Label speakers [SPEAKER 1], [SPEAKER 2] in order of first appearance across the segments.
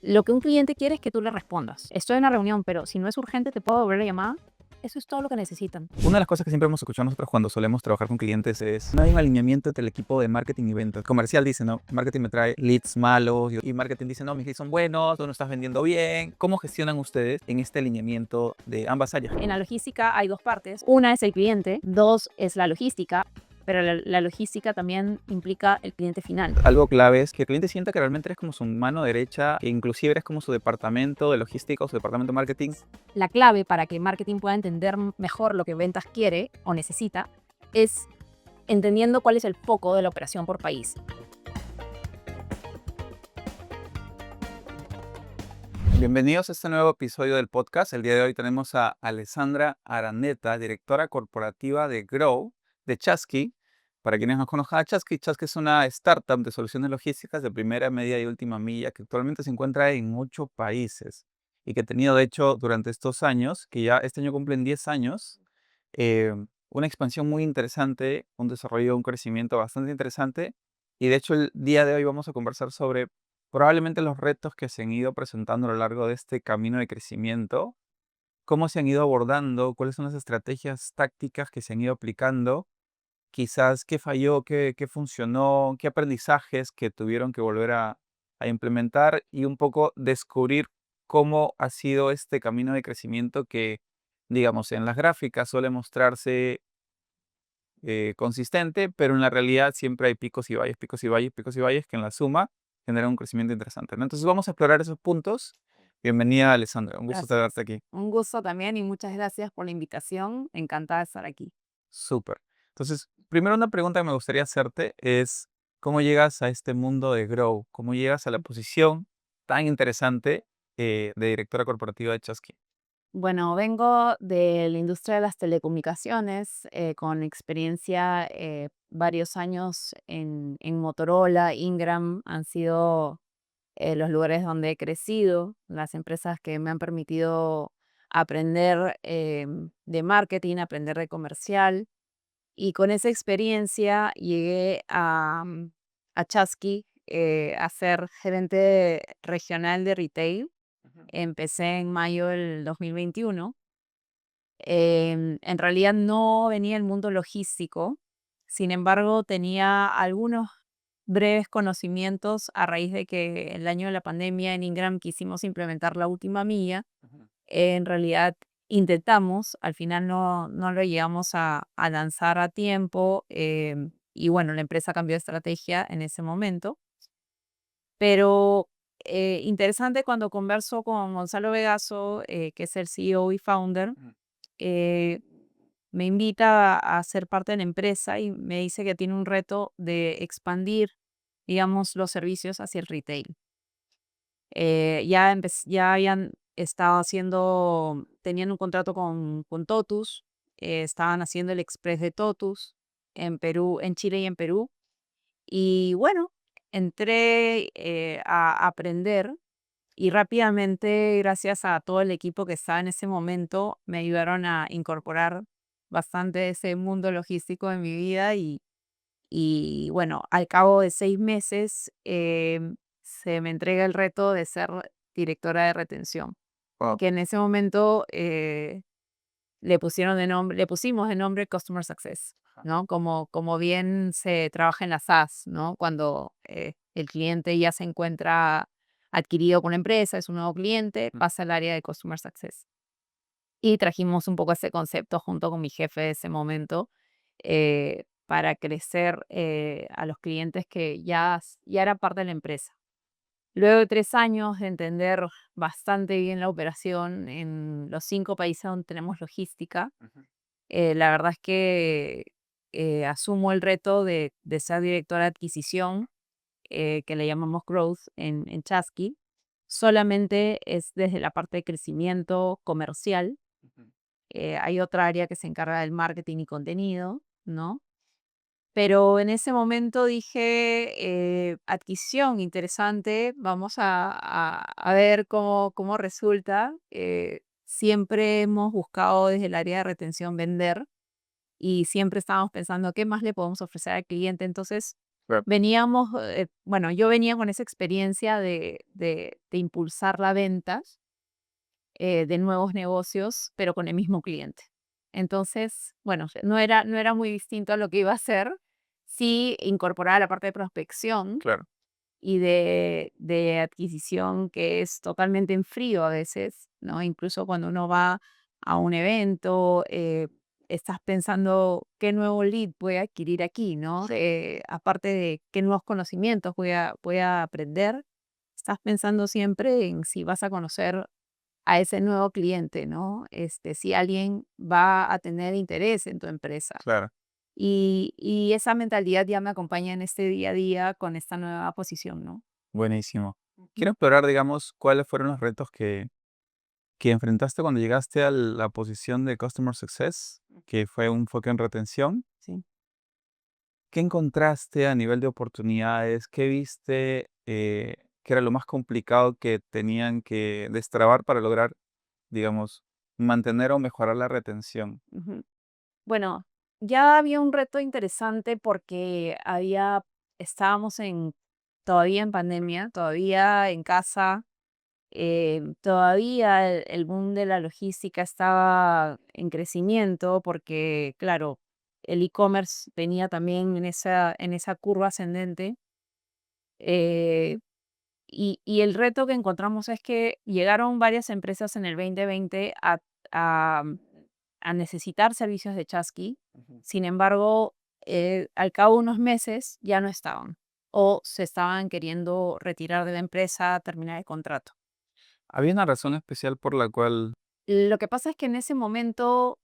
[SPEAKER 1] Lo que un cliente quiere es que tú le respondas. Estoy en una reunión, pero si no es urgente, te puedo devolver la llamada. Eso es todo lo que necesitan.
[SPEAKER 2] Una de las cosas que siempre hemos escuchado nosotros cuando solemos trabajar con clientes es no hay un alineamiento entre el equipo de marketing y ventas. Comercial dice, no, marketing me trae leads malos y marketing dice, no, mis leads son buenos, tú no estás vendiendo bien. ¿Cómo gestionan ustedes en este alineamiento de ambas áreas?
[SPEAKER 1] En la logística hay dos partes. Una es el cliente, dos es la logística, pero la logística también implica el cliente final.
[SPEAKER 2] Algo clave es que el cliente sienta que realmente eres como su mano derecha, que inclusive eres como su departamento de logística o su departamento de marketing.
[SPEAKER 1] La clave para que marketing pueda entender mejor lo que ventas quiere o necesita es entendiendo cuál es el foco de la operación por país.
[SPEAKER 2] Bienvenidos a este nuevo episodio del podcast. El día de hoy tenemos a Alessandra Araneta, directora corporativa de Grow, de Chasqui. Para quienes no conozcan a Chasqui, Chasqui es una startup de soluciones logísticas de primera, media y última milla que actualmente se encuentra en 8 países y que ha tenido, de hecho, durante estos años, que ya este año cumplen 10 años, eh, una expansión muy interesante, un desarrollo, un crecimiento bastante interesante. Y de hecho, el día de hoy vamos a conversar sobre probablemente los retos que se han ido presentando a lo largo de este camino de crecimiento, cómo se han ido abordando, cuáles son las estrategias tácticas que se han ido aplicando, quizás qué falló, qué funcionó, qué aprendizajes que tuvieron que volver a implementar y un poco descubrir cómo ha sido este camino de crecimiento que, digamos, en las gráficas suele mostrarse consistente, pero en la realidad siempre hay picos y valles, picos y valles, picos y valles que en la suma generan un crecimiento interesante, ¿no? Entonces vamos a explorar esos puntos. Bienvenida, Alessandra. Un gusto
[SPEAKER 1] Gracias.
[SPEAKER 2] tenerte aquí.
[SPEAKER 1] Un gusto también y muchas gracias por la invitación. Encantada de estar aquí.
[SPEAKER 2] Súper. Entonces, primero una pregunta que me gustaría hacerte es, ¿cómo llegas a este mundo de Grow? ¿Cómo llegas a la posición tan interesante de directora corporativa de Chasqui?
[SPEAKER 1] Bueno, vengo de la industria de las telecomunicaciones, con experiencia varios años en Motorola, Ingram, han sido los lugares donde he crecido, las empresas que me han permitido aprender de marketing, aprender de comercial. Y con esa experiencia llegué a Chasqui a ser gerente regional de retail. Empecé en mayo del 2021. En realidad no venía del mundo logístico, sin embargo tenía algunos breves conocimientos a raíz de que el año de la pandemia en Ingram quisimos implementar la última milla.
[SPEAKER 2] Ujú.
[SPEAKER 1] En realidad intentamos, al final no lo llegamos a lanzar a tiempo, y bueno, la empresa cambió de estrategia en ese momento. Pero interesante cuando converso con Gonzalo Vegaso, que es el CEO y founder,
[SPEAKER 2] Ujú.
[SPEAKER 1] eh, me invita a ser parte de la empresa y me dice que tiene un reto de expandir, digamos, los servicios hacia el retail. Ya habían estado haciendo, tenían un contrato con Totus, estaban haciendo el Express de Totus en Perú, en Chile y en Perú. Y bueno, entré a aprender y rápidamente, gracias a todo el equipo que estaba en ese momento, me ayudaron a incorporar bastante de ese mundo logístico en mi vida y bueno, al cabo de 6 meses se me entrega el reto de ser directora de retención,
[SPEAKER 2] Wow.
[SPEAKER 1] que en ese momento le pusimos de nombre Customer Success,
[SPEAKER 2] Ajá.
[SPEAKER 1] ¿no? Como bien se trabaja en las SaaS, ¿no? Cuando el cliente ya se encuentra adquirido por la empresa, es un nuevo cliente,
[SPEAKER 2] Mm.
[SPEAKER 1] pasa al área de Customer Success. Y trajimos un poco ese concepto junto con mi jefe de ese momento para crecer a los clientes que ya era parte de la empresa. Luego de 3 años de entender bastante bien la operación en los 5 países donde tenemos logística,
[SPEAKER 2] Ujú.
[SPEAKER 1] la verdad es que asumo el reto de ser directora de adquisición, que le llamamos Growth en Chasqui. Solamente es desde la parte de crecimiento comercial.
[SPEAKER 2] Ujú.
[SPEAKER 1] Hay otra área que se encarga del marketing y contenido, ¿no? Pero en ese momento dije, adquisición, interesante, vamos a ver cómo resulta. Siempre hemos buscado desde el área de retención vender y siempre estábamos pensando qué más le podemos ofrecer al cliente. Entonces
[SPEAKER 2] Claro,
[SPEAKER 1] Veníamos, bueno, yo venía con esa experiencia de impulsar la ventas de nuevos negocios, pero con el mismo cliente. Entonces, bueno, no era muy distinto a lo que iba a hacer. Sí incorporaba la parte de prospección
[SPEAKER 2] claro,
[SPEAKER 1] y de adquisición que es totalmente en frío a veces, ¿no? Incluso cuando uno va a un evento, estás pensando qué nuevo lead voy a adquirir aquí, ¿no? Aparte de qué nuevos conocimientos voy a aprender, estás pensando siempre en si vas a conocer a ese nuevo cliente, ¿no? Si alguien va a tener interés en tu empresa.
[SPEAKER 2] claro.
[SPEAKER 1] Y esa mentalidad ya me acompaña en este día a día con esta nueva posición, ¿no?
[SPEAKER 2] Buenísimo.
[SPEAKER 1] Ujú.
[SPEAKER 2] Quiero explorar, digamos, cuáles fueron los retos que enfrentaste cuando llegaste a la posición de Customer Success, que fue un enfoque en retención.
[SPEAKER 1] Sí.
[SPEAKER 2] ¿Qué encontraste a nivel de oportunidades? ¿Qué viste que era lo más complicado que tenían que destrabar para lograr, digamos, mantener o mejorar la retención?
[SPEAKER 1] Ujú. Bueno, ya había un reto interesante porque estábamos todavía en pandemia, todavía en casa, todavía el boom de la logística estaba en crecimiento porque, claro, el e-commerce venía también en esa curva ascendente. eh, y el reto que encontramos es que llegaron varias empresas en el 2020 a, a necesitar servicios de Chasqui.
[SPEAKER 2] Ujú.
[SPEAKER 1] Sin embargo, al cabo de unos meses ya no estaban o se estaban queriendo retirar de la empresa, terminar el contrato.
[SPEAKER 2] ¿Había una razón especial por la cual...
[SPEAKER 1] Lo que pasa es que en ese momento,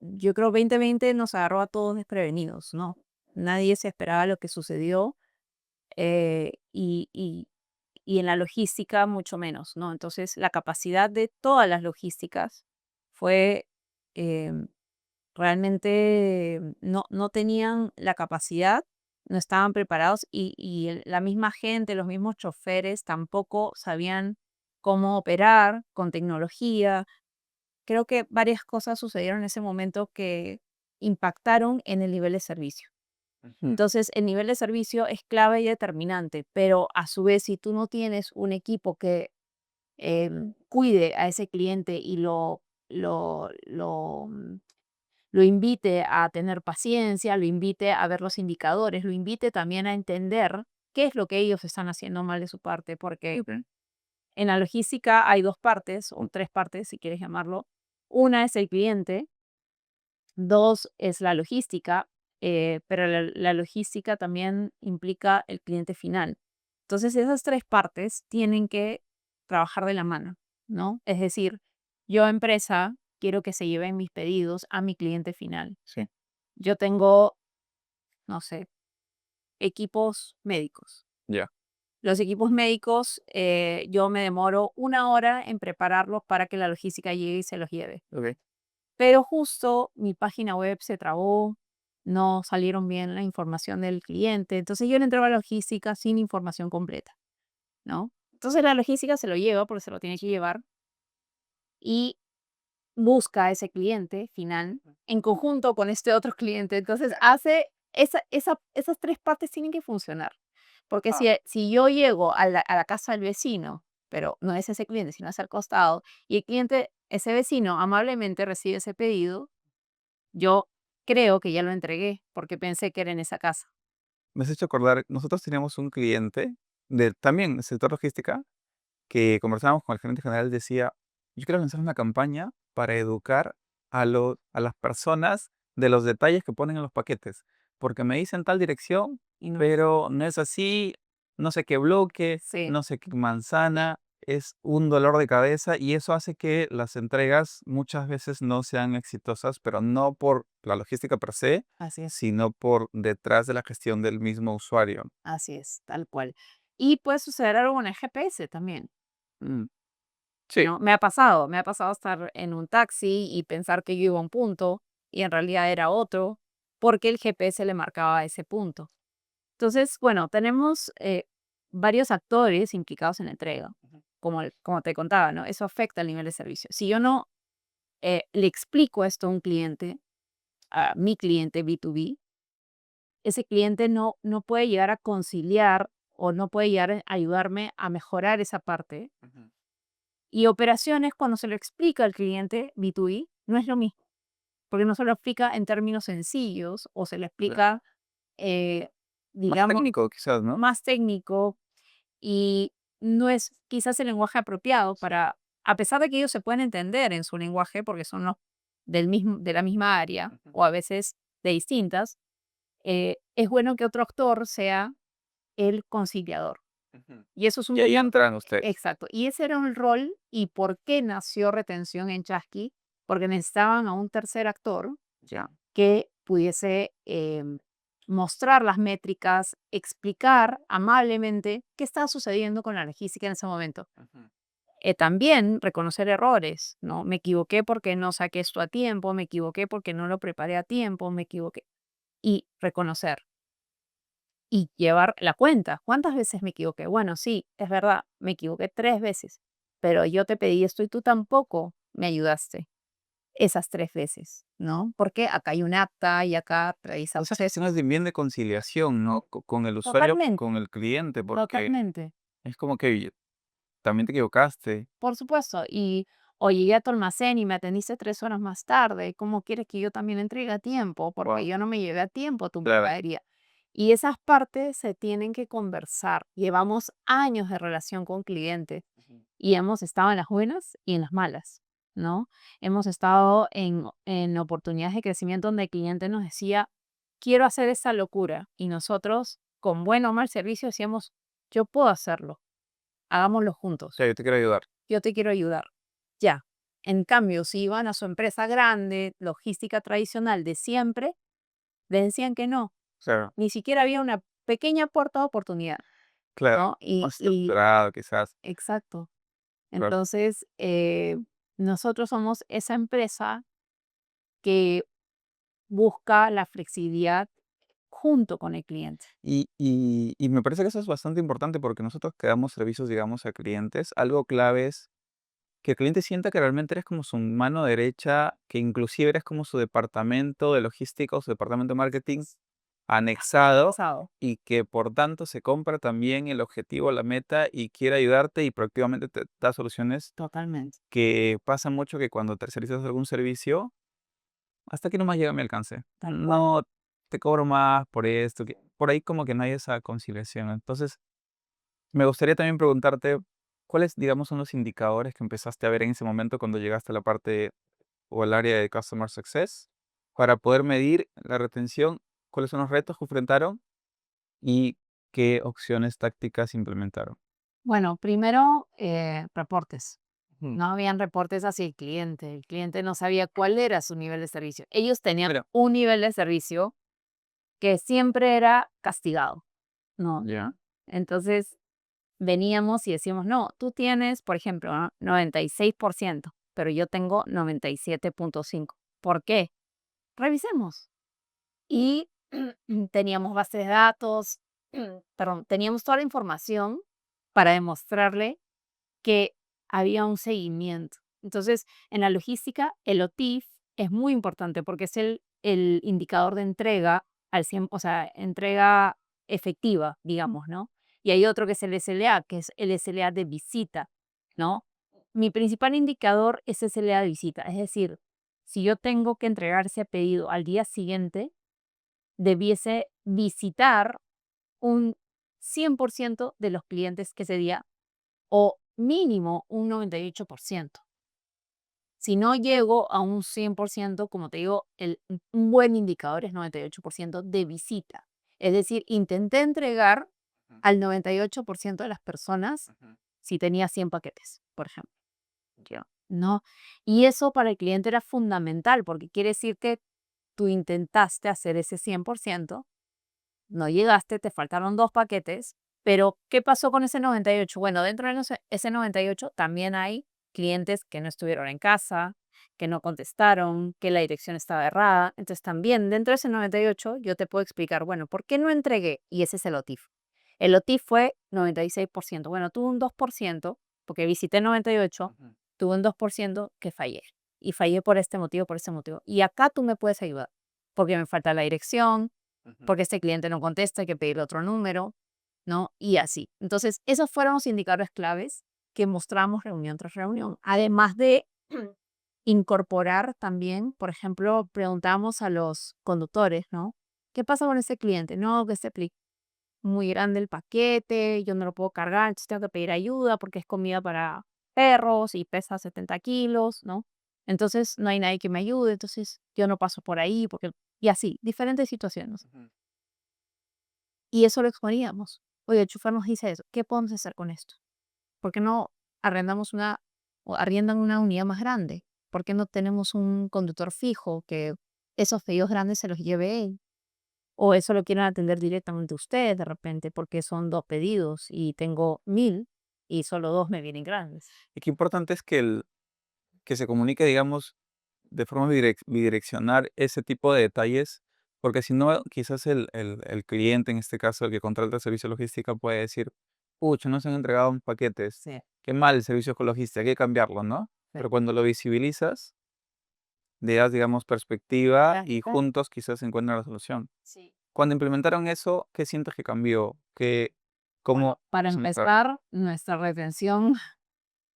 [SPEAKER 1] yo creo 2020 nos agarró a todos desprevenidos, ¿no? Nadie se esperaba lo que sucedió y en la logística mucho menos, ¿no? Entonces, la capacidad de todas las logísticas fue em, realmente no tenían la capacidad, no estaban preparados la misma gente, los mismos choferes tampoco sabían cómo operar con tecnología. Creo que varias cosas sucedieron en ese momento que impactaron en el nivel de servicio.
[SPEAKER 2] Ujú.
[SPEAKER 1] Entonces, el nivel de servicio es clave y determinante, pero a su vez, si tú no tienes un equipo que cuide a ese cliente y lo, lo, mm, lo invite a tener paciencia, lo invite a ver los indicadores, lo invite también a entender qué es lo que ellos están haciendo mal de su parte, porque
[SPEAKER 2] Ok.
[SPEAKER 1] en la logística hay dos partes, o tres partes, si quieres llamarlo. Una es el cliente, dos es la logística, pero la logística también implica el cliente final. Entonces, esas tres partes tienen que trabajar de la mano, ¿no? Es decir, yo empresa quiero que se lleven mis pedidos a mi cliente final.
[SPEAKER 2] Sí,
[SPEAKER 1] Yo tengo, no sé, equipos médicos.
[SPEAKER 2] ya.
[SPEAKER 1] Los equipos médicos, yo me demoro 1 hora en prepararlos para que la logística llegue y se los lleve.
[SPEAKER 2] Ok.
[SPEAKER 1] Pero justo mi página web se trabó, no salieron bien la información del cliente, entonces yo le entrego a la logística sin información completa, ¿no? Entonces la logística se lo lleva, porque se lo tiene que llevar, y busca a ese cliente final en conjunto con este otro cliente. Entonces hace esas tres partes tienen que funcionar. Porque
[SPEAKER 2] Ah,
[SPEAKER 1] si yo llego a la casa del vecino, pero no es ese cliente, sino es al costado, y el cliente, ese vecino, amablemente recibe ese pedido, yo creo que ya lo entregué, porque pensé que era en esa casa.
[SPEAKER 2] me has hecho acordar, nosotros teníamos un cliente también del sector logística que conversábamos con el gerente general, decía, yo quiero lanzar una campaña para educar a las personas de los detalles que ponen en los paquetes, porque me dicen tal dirección,
[SPEAKER 1] Y no es así.
[SPEAKER 2] pero no es así, no sé qué bloque,
[SPEAKER 1] Sí,
[SPEAKER 2] no sé qué manzana, es un dolor de cabeza y eso hace que las entregas muchas veces no sean exitosas, pero no por la logística per se,
[SPEAKER 1] así es,
[SPEAKER 2] sino por detrás de la gestión del mismo usuario.
[SPEAKER 1] así es, tal cual. Y puede suceder algo con el GPS también,
[SPEAKER 2] Mm, sí,
[SPEAKER 1] ¿no? Me ha pasado estar en un taxi y pensar que yo iba a un punto y en realidad era otro, porque el GPS le marcaba ese punto. Entonces, bueno, tenemos varios actores implicados en la entrega, como te contaba, ¿no? Eso afecta el nivel de servicio. Si yo no le explico esto a un cliente, a mi cliente B2B, ese cliente no puede llegar a conciliar o no puede llegar a ayudarme a mejorar esa parte.
[SPEAKER 2] Ujú.
[SPEAKER 1] Y operaciones, cuando se lo explica al cliente B2B, no es lo mismo, porque no se lo explica en términos sencillos o se lo
[SPEAKER 2] Claro.
[SPEAKER 1] explica, eh,
[SPEAKER 2] Más
[SPEAKER 1] digamos,
[SPEAKER 2] técnico quizás, ¿no?
[SPEAKER 1] más técnico y no es quizás el lenguaje apropiado para, a pesar de que ellos se pueden entender en su lenguaje porque son los de la misma área
[SPEAKER 2] Ujú,
[SPEAKER 1] o a veces de distintas, es bueno que otro actor sea el conciliador.
[SPEAKER 2] ujú.
[SPEAKER 1] Y eso es
[SPEAKER 2] Y
[SPEAKER 1] un...
[SPEAKER 2] ahí entran ustedes.
[SPEAKER 1] Exacto. Y ese era un rol y por qué nació retención en Chasqui, porque necesitaban a un tercer actor
[SPEAKER 2] Ya.
[SPEAKER 1] que pudiese mostrar las métricas, explicar amablemente qué estaba sucediendo con la logística en ese momento.
[SPEAKER 2] Ujú.
[SPEAKER 1] También reconocer errores, ¿no? Me equivoqué porque no saqué esto a tiempo, me equivoqué porque no lo preparé a tiempo, me equivoqué. Y reconocer y llevar la cuenta. ¿Cuántas veces me equivoqué? Bueno, sí, es verdad, me equivoqué 3 veces, pero yo te pedí esto y tú tampoco me ayudaste esas 3 veces, ¿no? Porque acá hay un acta y acá
[SPEAKER 2] Esas
[SPEAKER 1] revisamos esto.
[SPEAKER 2] acciones bien de conciliación, ¿no? Con el usuario,
[SPEAKER 1] Totalmente,
[SPEAKER 2] con el cliente, porque
[SPEAKER 1] totalmente.
[SPEAKER 2] es como que oye, también te equivocaste.
[SPEAKER 1] Por supuesto. Y o llegué a tu almacén y me atendiste 3 horas más tarde. ¿Cómo quieres que yo también entregue a tiempo? Porque
[SPEAKER 2] Wow.
[SPEAKER 1] yo no me llevé a tiempo tu
[SPEAKER 2] Claro.
[SPEAKER 1] mercadería. Y esas partes se tienen que conversar. Llevamos años de relación con clientes
[SPEAKER 2] Ujú.
[SPEAKER 1] y hemos estado en las buenas y en las malas, ¿no? Hemos estado en oportunidades de crecimiento donde el cliente nos decía, quiero hacer esta locura. Y nosotros, con buen o mal servicio, decíamos, yo puedo hacerlo, hagámoslo
[SPEAKER 2] O
[SPEAKER 1] juntos,
[SPEAKER 2] sea, yo te quiero ayudar.
[SPEAKER 1] yo te quiero ayudar, ya. En cambio, si iban a su empresa grande, logística tradicional de siempre, le decían que no,
[SPEAKER 2] Claro,
[SPEAKER 1] ni siquiera había una pequeña puerta de oportunidad,
[SPEAKER 2] claro.
[SPEAKER 1] ¿no?
[SPEAKER 2] Más estructurado, quizás.
[SPEAKER 1] Exacto.
[SPEAKER 2] Claro.
[SPEAKER 1] Entonces, nosotros somos esa empresa que busca la flexibilidad junto con el cliente.
[SPEAKER 2] Y me parece que eso es bastante importante porque nosotros que damos servicios, digamos, a clientes, algo clave es que el cliente sienta que realmente eres como su mano derecha, que inclusive eres como su departamento de logística o su departamento de marketing anexado
[SPEAKER 1] Pasado.
[SPEAKER 2] y que por tanto se compra también el objetivo, la meta y quiere ayudarte y proactivamente te da soluciones
[SPEAKER 1] Totalmente.
[SPEAKER 2] que pasa mucho que cuando tercerizas algún servicio, hasta aquí nomás llega a mi alcance.
[SPEAKER 1] Tal cual.
[SPEAKER 2] No te cobro más por esto, por ahí como que no hay esa conciliación. Entonces, me gustaría también preguntarte, ¿cuáles, digamos, son los indicadores que empezaste a ver en ese momento cuando llegaste a la parte o al área de Customer Success para poder medir la retención? ¿Cuáles son los retos que enfrentaron y qué opciones tácticas implementaron?
[SPEAKER 1] Bueno, primero, reportes.
[SPEAKER 2] Ujú.
[SPEAKER 1] No habían reportes hacia el cliente. El cliente no sabía cuál era su nivel de servicio. Ellos tenían
[SPEAKER 2] Pero,
[SPEAKER 1] un nivel de servicio que siempre era castigado, ¿no?
[SPEAKER 2] ya.
[SPEAKER 1] Entonces, veníamos y decíamos, no, tú tienes, por ejemplo, ¿no? 96%, pero yo tengo 97.5. ¿Por qué? Revisemos. Y teníamos bases de datos, perdón, teníamos toda la información para demostrarle que había un seguimiento. Entonces, en la logística, el OTIF es muy importante porque es el indicador de entrega al 100, o sea, entrega efectiva, digamos, ¿no? Y hay otro que es el SLA, que es el SLA de visita, ¿no? Mi principal indicador es SLA de visita, es decir, si yo tengo que entregar ese pedido al día siguiente, debiese visitar un 100% de los clientes que ese día o mínimo un 98%. Si no llego a un 100%, como te digo, un buen indicador es 98% de visita. Es decir, intenté entregar
[SPEAKER 2] Ujú,
[SPEAKER 1] al 98% de las personas
[SPEAKER 2] ujú,
[SPEAKER 1] si tenía 100 paquetes, por ejemplo. ¿No? Y eso para el cliente era fundamental porque quiere decir que tú intentaste hacer ese 100%, no llegaste, te faltaron 2 paquetes, pero ¿qué pasó con ese 98? Bueno, dentro de ese 98 también hay clientes que no estuvieron en casa, que no contestaron, que la dirección estaba errada. Entonces también dentro de ese 98 yo te puedo explicar, bueno, ¿por qué no entregué? Y ese es el OTIF. El OTIF fue 96%. Bueno, tuve un 2%, porque visité 98,
[SPEAKER 2] ujú.
[SPEAKER 1] tuve un 2% que fallé. Y fallé por este motivo, por este motivo. Y acá tú me puedes ayudar, porque me falta la dirección,
[SPEAKER 2] Ujú,
[SPEAKER 1] porque este cliente no contesta, hay que pedirle otro número, ¿no? Y así. Entonces, esos fueron los indicadores claves que mostramos reunión tras reunión. Además de incorporar también, por ejemplo, preguntamos a los conductores, ¿no? ¿Qué pasa con este cliente? No, que este muy grande el paquete, yo no lo puedo cargar, entonces tengo que pedir ayuda porque es comida para perros y pesa 70 kilos, ¿no? Entonces no hay nadie que me ayude, entonces yo no paso por ahí porque, y así, diferentes situaciones.
[SPEAKER 2] ujú.
[SPEAKER 1] Y eso lo exponíamos. Oye, el chofer nos dice eso, ¿qué podemos hacer con esto? ¿Por qué no arrendamos una o arriendan una unidad más grande? ¿Por qué no tenemos un conductor fijo que esos pedidos grandes se los lleve él? O eso lo quieren atender directamente ustedes de repente, porque son 2 pedidos y tengo 1000 y solo 2 me vienen grandes.
[SPEAKER 2] Y qué importante es que se comunique, digamos, de forma bidireccional ese tipo de detalles, porque si no, quizás el cliente, en este caso, el que contrata el servicio de logística, puede decir, pucha, no se han entregado paquetes,
[SPEAKER 1] Sí,
[SPEAKER 2] qué mal el servicio con logística, hay que cambiarlo, ¿no?
[SPEAKER 1] sí.
[SPEAKER 2] Pero cuando lo visibilizas, le das, digamos, perspectiva y
[SPEAKER 1] Claro.
[SPEAKER 2] juntos quizás se encuentran la solución.
[SPEAKER 1] Sí.
[SPEAKER 2] Cuando implementaron eso, ¿qué sientes que cambió?
[SPEAKER 1] Bueno,
[SPEAKER 2] ¿Cómo
[SPEAKER 1] para
[SPEAKER 2] se mejoraron?
[SPEAKER 1] empezar, nuestra retención,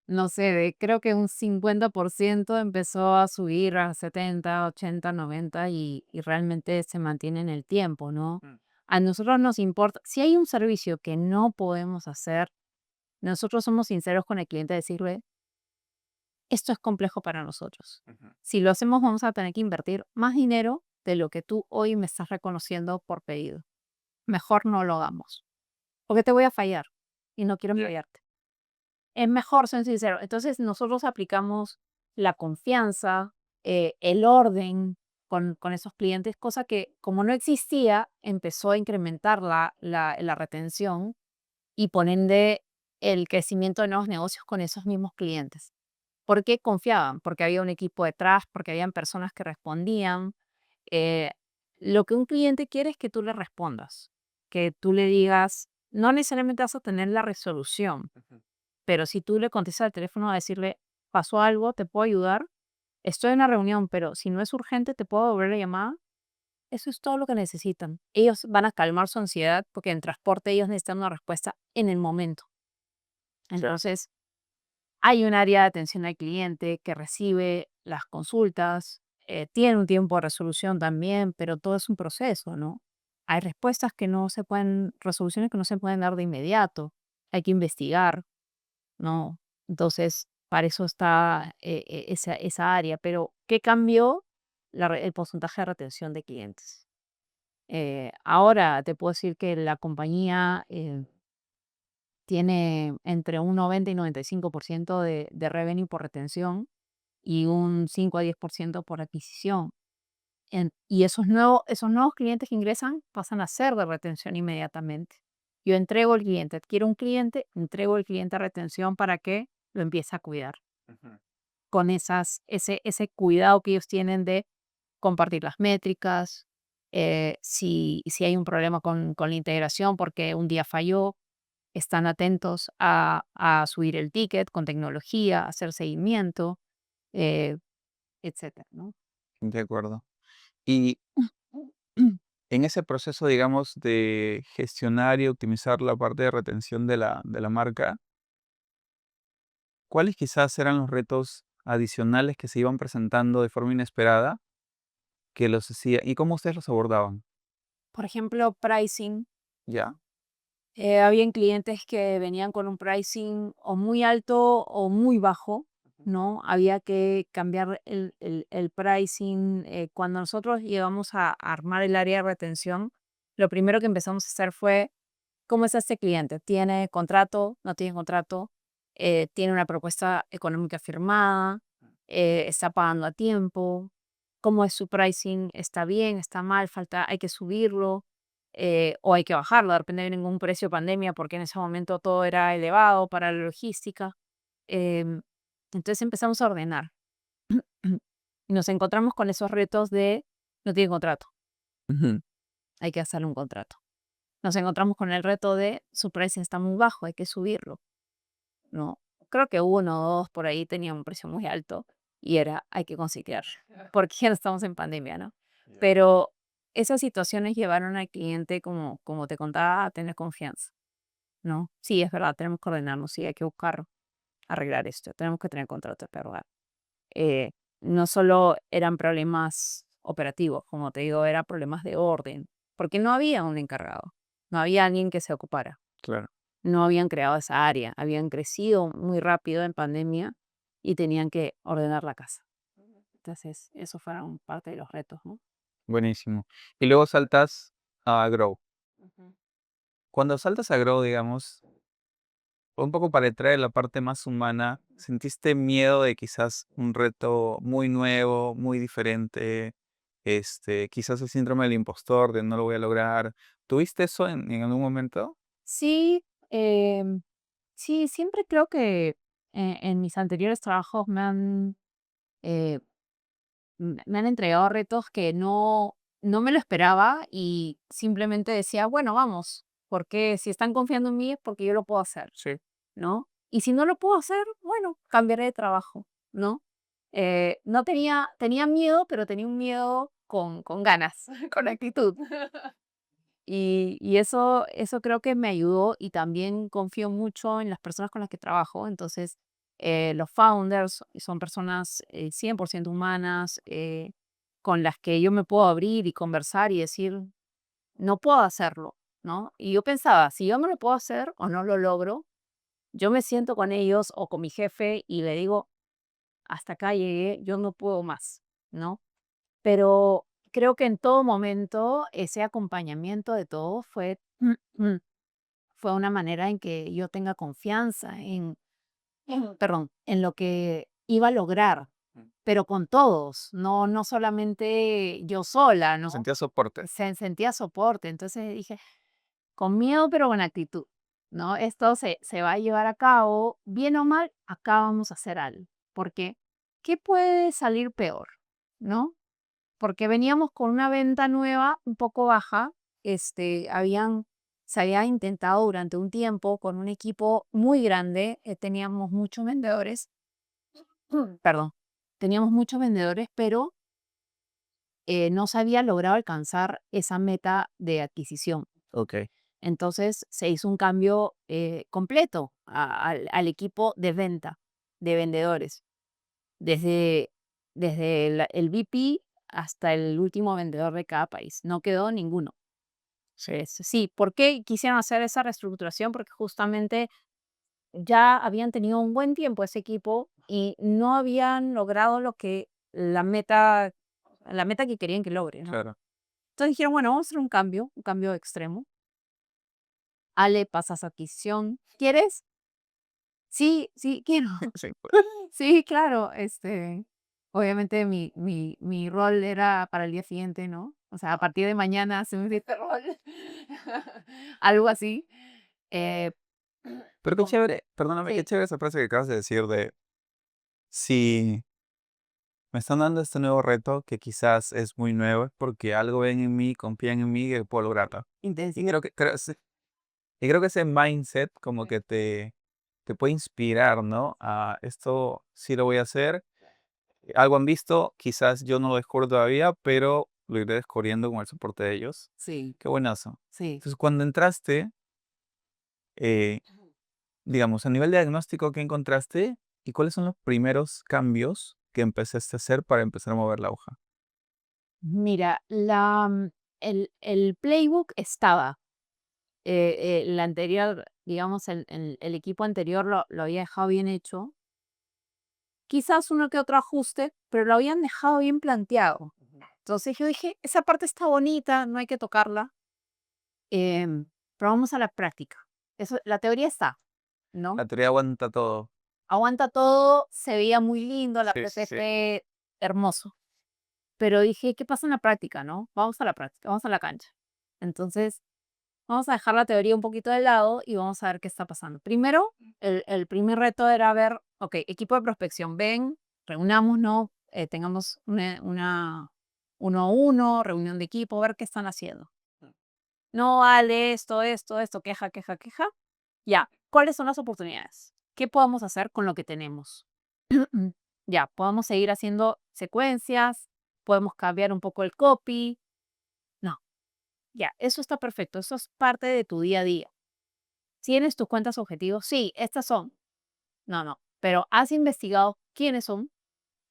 [SPEAKER 1] no sé, de creo que un 50% empezó a subir a 70, 80, 90 y realmente se mantiene en el tiempo, ¿no?
[SPEAKER 2] Mm,
[SPEAKER 1] A nosotros nos importa, si hay un servicio que no podemos hacer, nosotros somos sinceros con el cliente, decirle, esto es complejo para nosotros.
[SPEAKER 2] ujú.
[SPEAKER 1] Si lo hacemos, vamos a tener que invertir más dinero de lo que tú hoy me estás reconociendo por pedido. Mejor no lo hagamos, porque te voy a fallar y no quiero fallarte. Es mejor ser sincero. Entonces, nosotros aplicamos la confianza, el orden con esos clientes, cosa que como no existía, empezó a incrementar la retención y por ende el crecimiento de nuevos negocios con esos mismos clientes. ¿Por qué confiaban? Porque había un equipo detrás, porque habían personas que respondían. Eh, lo que un cliente quiere es que tú le respondas, que tú le digas, no necesariamente vas a tener la resolución,
[SPEAKER 2] Ujú.
[SPEAKER 1] pero si tú le contestas al teléfono a decirle, pasó algo, te puedo ayudar, estoy en una reunión, pero si no es urgente, te puedo devolver la llamada. Eso es todo lo que necesitan. Ellos van a calmar su ansiedad porque en transporte ellos necesitan una respuesta en el momento. Entonces, hay un área de atención al cliente que recibe las consultas, tiene un tiempo de resolución también, pero todo es un proceso, ¿no? Hay respuestas que no se pueden, resoluciones que no se pueden dar de inmediato, hay que investigar, ¿no? Entonces, para eso está esa área, pero ¿qué cambió? El porcentaje de retención de clientes. Ahora te puedo decir que la compañía tiene entre un 90 y 95% de revenue por retención y un 5 a 10% por adquisición. Y esos nuevos clientes que ingresan pasan a ser de retención inmediatamente. Yo entrego el cliente, adquiero un cliente, entrego el cliente a retención para que lo empiece a cuidar.
[SPEAKER 2] Ujú.
[SPEAKER 1] Con ese cuidado que ellos tienen de compartir las métricas, si hay un problema con la integración porque un día falló, están atentos a subir el ticket con tecnología, hacer seguimiento, eh, etcétera, ¿no?
[SPEAKER 2] De acuerdo. Y en ese proceso, digamos, de gestionar y optimizar la parte de retención de la marca, ¿cuáles quizás eran los retos adicionales que se iban presentando de forma inesperada que los hacía y cómo ustedes los abordaban?
[SPEAKER 1] Por ejemplo, pricing.
[SPEAKER 2] Ya.
[SPEAKER 1] Habían clientes que venían con un pricing o muy alto o muy bajo,
[SPEAKER 2] Ujú,
[SPEAKER 1] ¿no? Había que cambiar el pricing. Cuando nosotros llegamos a armar el área de retención, lo primero que empezamos a hacer fue, ¿cómo es este cliente? ¿Tiene contrato? ¿No tiene contrato? ¿Tiene una propuesta económica firmada? ¿Está pagando a tiempo? ¿Cómo es su pricing? ¿Está bien? ¿Está mal? ¿Falta? ¿Hay que subirlo? O hay que bajarlo, de repente viene un precio pandemia porque en ese momento todo era elevado para la logística. Em, entonces empezamos a ordenar y nos encontramos con esos retos de no tiene contrato,
[SPEAKER 2] ujú.
[SPEAKER 1] hay que hacerle un contrato. Nos encontramos con el reto de su precio está muy bajo, hay que subirlo, ¿no? Creo que uno o dos por ahí tenían un precio muy alto y era hay que conciliar, porque ya no estamos en pandemia, ¿no?
[SPEAKER 2] Ya.
[SPEAKER 1] Pero esas situaciones llevaron al cliente, como te contaba, a tener confianza, ¿no? Sí, es verdad, tenemos que ordenarnos, sí, hay que buscar arreglar esto, tenemos que tener contratos de verdad. Eh, no solo eran problemas operativos, como te digo, eran problemas de orden, porque no había un encargado, no había alguien que se ocupara,
[SPEAKER 2] Claro.
[SPEAKER 1] no habían creado esa área, habían crecido muy rápido en pandemia y tenían que ordenar la casa. Entonces, eso fueron parte de los retos, ¿no?
[SPEAKER 2] Buenísimo. Y luego saltas a Grow.
[SPEAKER 1] Ujú.
[SPEAKER 2] Cuando saltas a Grow, digamos, un poco para entrar en la parte más humana, ¿sentiste miedo de quizás un reto muy nuevo, muy diferente? Quizás el síndrome del impostor, de no lo voy a lograr. ¿Tuviste eso en algún momento?
[SPEAKER 1] Sí, sí, siempre creo que en mis anteriores trabajos eh, me han entregado retos que no me lo esperaba y simplemente decía, bueno, vamos, porque si están confiando en mí es porque yo lo puedo hacer,
[SPEAKER 2] Sí.
[SPEAKER 1] ¿no? Y si no lo puedo hacer, bueno, cambiaré de trabajo, ¿no? No tenía miedo, pero tenía un miedo con ganas, con actitud. Y eso creo que me ayudó y también confío mucho en las personas con las que trabajo. Entonces, los founders son personas 100% humanas, con las que yo me puedo abrir y conversar y decir, no puedo hacerlo, ¿no? Y yo pensaba, si yo no lo puedo hacer o no lo logro, yo me siento con ellos o con mi jefe y le digo, hasta acá llegué, yo no puedo más, ¿no? Pero creo que en todo momento ese acompañamiento de todo fue una manera en que yo tenga confianza perdón, en lo que iba a lograr,
[SPEAKER 2] Mm.
[SPEAKER 1] pero con todos, no solamente yo sola, ¿no?
[SPEAKER 2] ¿Sentías soporte?
[SPEAKER 1] Sentía soporte, entonces dije, con miedo, pero con actitud, ¿no? Esto se va a llevar a cabo, bien o mal, acá vamos a hacer algo, porque ¿qué puede salir peor, no? Porque veníamos con una venta nueva un poco baja, se había intentado durante un tiempo con un equipo muy grande, teníamos muchos vendedores, perdón, teníamos muchos vendedores, pero no se había logrado alcanzar esa meta de adquisición.
[SPEAKER 2] Ok.
[SPEAKER 1] Entonces se hizo un cambio completo al equipo de venta, de vendedores, desde, desde el VP hasta el último vendedor de cada país. No quedó ninguno. Sí, ¿por qué quisieron hacer esa reestructuración? Porque justamente ya habían tenido un buen tiempo ese equipo y no habían logrado lo que la meta que querían que logre, ¿no?
[SPEAKER 2] Claro.
[SPEAKER 1] Entonces dijeron, bueno, vamos a hacer un cambio extremo. Ale, pasas a adquisición. ¿Quieres? Sí, sí, quiero.
[SPEAKER 2] Sí, pues.
[SPEAKER 1] Sí, claro. Obviamente mi rol era para el día siguiente, ¿no? O sea, a partir de mañana se me este rol. Algo así. Eh,
[SPEAKER 2] Pero qué
[SPEAKER 1] con-
[SPEAKER 2] chévere, perdóname, qué
[SPEAKER 1] sí,
[SPEAKER 2] chévere esa frase que acabas de decir de si me están dando este nuevo reto que quizás es muy nuevo, es porque algo ven en mí, confían en mí que puedo lograrlo. Y
[SPEAKER 1] intensidad.
[SPEAKER 2] creo que ese mindset como que te puede inspirar, ¿no? A esto sí lo voy a hacer. Algo han visto, quizás yo no lo descubro todavía, pero lo iré descubriendo con el soporte de ellos.
[SPEAKER 1] Sí,
[SPEAKER 2] Qué buenazo.
[SPEAKER 1] sí.
[SPEAKER 2] Entonces, cuando entraste, eh, digamos, a nivel de diagnóstico, ¿qué encontraste? ¿Y cuáles son los primeros cambios que empezaste a hacer para empezar a mover la hoja?
[SPEAKER 1] Mira, el playbook estaba. El anterior, digamos, el equipo anterior lo había dejado bien hecho. Quizás uno que otro ajuste, pero lo habían dejado bien planteado. Entonces yo dije, esa parte está bonita, no hay que tocarla, pero vamos a la práctica. La teoría está, ¿no?
[SPEAKER 2] La teoría aguanta todo.
[SPEAKER 1] Aguanta todo, se veía muy lindo, la
[SPEAKER 2] Sí, sí, sí.
[SPEAKER 1] PPT, hermoso. Pero dije, ¿qué pasa en la práctica, no? Vamos a la práctica, vamos a la cancha. Entonces, vamos a dejar la teoría un poquito de lado y vamos a ver qué está pasando. Primero, el primer reto era ver, ok, equipo de prospección, ven, reunámonos, tengamos una uno a uno, reunión de equipo, ver qué están haciendo. No vale esto, queja, queja, queja. Ya, ¿cuáles son las oportunidades? ¿Qué podemos hacer con lo que tenemos? Ya, podemos seguir haciendo secuencias, podemos cambiar un poco el copy. No, Ya, eso está perfecto, eso es parte de tu día a día. ¿Tienes tus cuentas objetivos? Sí, estas son. No, no, pero ¿has investigado quiénes son?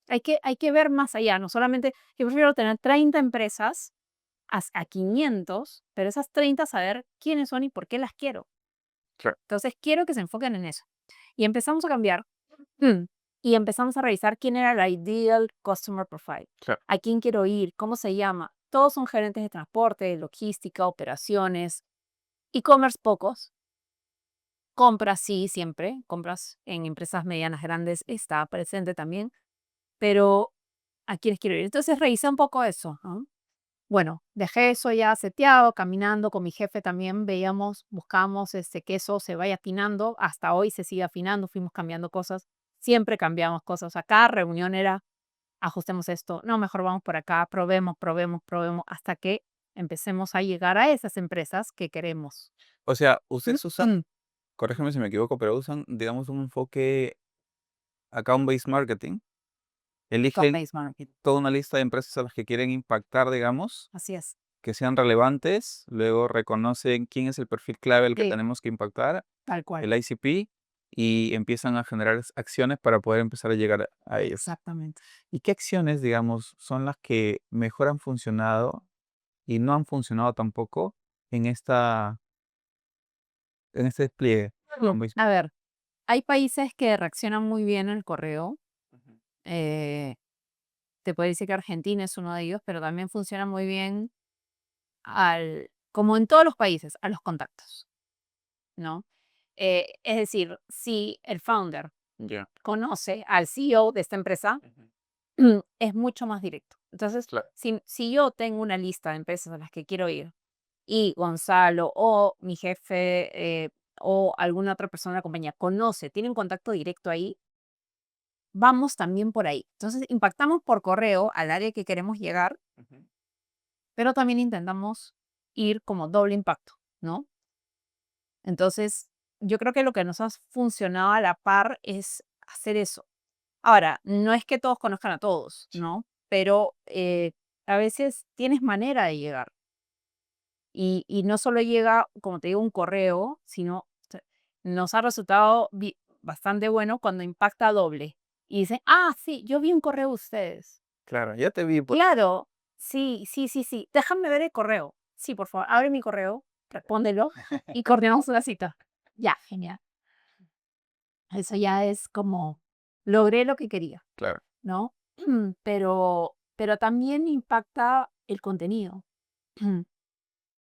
[SPEAKER 1] Hay que ver más allá, no solamente, yo prefiero tener 30 empresas a 500, pero esas 30 saber quiénes son y por qué las quiero.
[SPEAKER 2] Claro,
[SPEAKER 1] Entonces, quiero que se enfoquen en eso. Y empezamos a cambiar mm, y empezamos a revisar quién era el ideal customer profile,
[SPEAKER 2] claro.
[SPEAKER 1] a quién quiero ir, cómo se llama. Todos son gerentes de transporte, logística, operaciones, e-commerce pocos, compras sí, siempre, compras en empresas medianas, grandes, está presente también, pero ¿a quiénes quiero ir? Entonces revisé un poco eso, ¿no? Bueno, dejé eso ya seteado, caminando con mi jefe también, veíamos, buscamos que eso se vaya afinando, hasta hoy se sigue afinando, fuimos cambiando cosas, siempre cambiamos cosas, o sea, cada reunión era, ajustemos esto, no, mejor vamos por acá, probemos, probemos, probemos, hasta que empecemos a llegar a esas empresas que queremos.
[SPEAKER 2] O sea, ustedes usan,
[SPEAKER 1] Mm.
[SPEAKER 2] corrígeme si me equivoco, pero usan, digamos, un enfoque account-based marketing. Eligen
[SPEAKER 1] Top-based marketing,
[SPEAKER 2] toda una lista de empresas a las que quieren impactar, digamos,
[SPEAKER 1] así es.
[SPEAKER 2] que sean relevantes, luego reconocen quién es el perfil clave al que
[SPEAKER 1] Sí,
[SPEAKER 2] tenemos que impactar,
[SPEAKER 1] tal cual,
[SPEAKER 2] el ICP, y empiezan a generar acciones para poder empezar a llegar a ellos.
[SPEAKER 1] exactamente.
[SPEAKER 2] ¿Y qué acciones, digamos, son las que mejor han funcionado y no han funcionado tampoco en este despliegue?
[SPEAKER 1] A ver, hay países que reaccionan muy bien al correo.
[SPEAKER 2] Ujú.
[SPEAKER 1] eh, Te puedo decir que Argentina es uno de ellos, pero también funciona muy bien como en todos los países, a los contactos, ¿no? Es decir, si el founder
[SPEAKER 2] Ya.
[SPEAKER 1] conoce al CEO de esta empresa,
[SPEAKER 2] Ujú.
[SPEAKER 1] es mucho más directo. Entonces,
[SPEAKER 2] Claro.
[SPEAKER 1] si yo tengo una lista de empresas a las que quiero ir y Gonzalo o mi jefe o alguna otra persona de la compañía conoce, tiene un contacto directo ahí, vamos también por ahí. Entonces, impactamos por correo al área que queremos llegar,
[SPEAKER 2] Ujú.
[SPEAKER 1] pero también intentamos ir como doble impacto, ¿no? Entonces, yo creo que lo que nos ha funcionado a la par es hacer eso. Ahora, no es que todos conozcan a todos,
[SPEAKER 2] Sí.
[SPEAKER 1] ¿no? Pero a veces tienes manera de llegar. Y no solo llega, como te digo, un correo, sino nos ha resultado bastante bueno cuando impacta doble. Y dicen, ah, sí, yo vi un correo de ustedes.
[SPEAKER 2] Claro, ya te vi por
[SPEAKER 1] Claro, sí, sí, sí, sí. Déjame ver el correo. Sí, por favor, abre mi correo, respóndelo y coordinamos una cita. Ya, genial. Eso ya es como, logré lo que quería,
[SPEAKER 2] claro,
[SPEAKER 1] ¿no? Pero también impacta el contenido.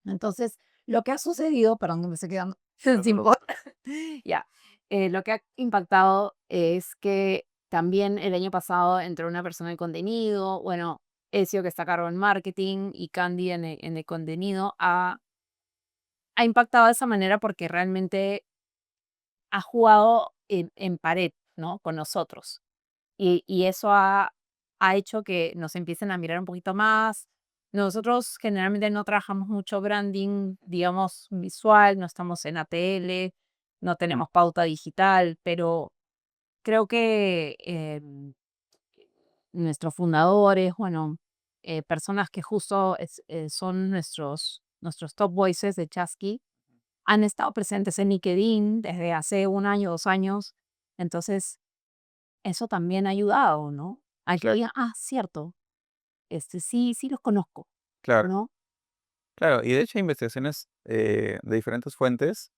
[SPEAKER 1] Entonces, lo que ha sucedido, perdón, que me estoy quedando
[SPEAKER 2] no te
[SPEAKER 1] sin voz.
[SPEAKER 2] preocupes.
[SPEAKER 1] Ya, lo que ha impactado es que también el año pasado entró una persona de contenido, bueno, Ezio que está a cargo en marketing y Candy en el contenido, ha impactado de esa manera porque realmente ha jugado en pared, ¿no? Con nosotros. Y eso ha hecho que nos empiecen a mirar un poquito más. Nosotros generalmente no trabajamos mucho branding, digamos, visual, no estamos en ATL, no tenemos pauta digital, pero creo que nuestros fundadores, bueno, personas que justo son nuestros top voices de Chasqui, han estado presentes en LinkedIn desde hace un año, 2 años. Entonces, eso también ha ayudado, ¿no? A que
[SPEAKER 2] Claro,
[SPEAKER 1] digan, ah, cierto, sí, sí los conozco,
[SPEAKER 2] claro,
[SPEAKER 1] ¿no?
[SPEAKER 2] claro. Y de hecho hay investigaciones de diferentes fuentes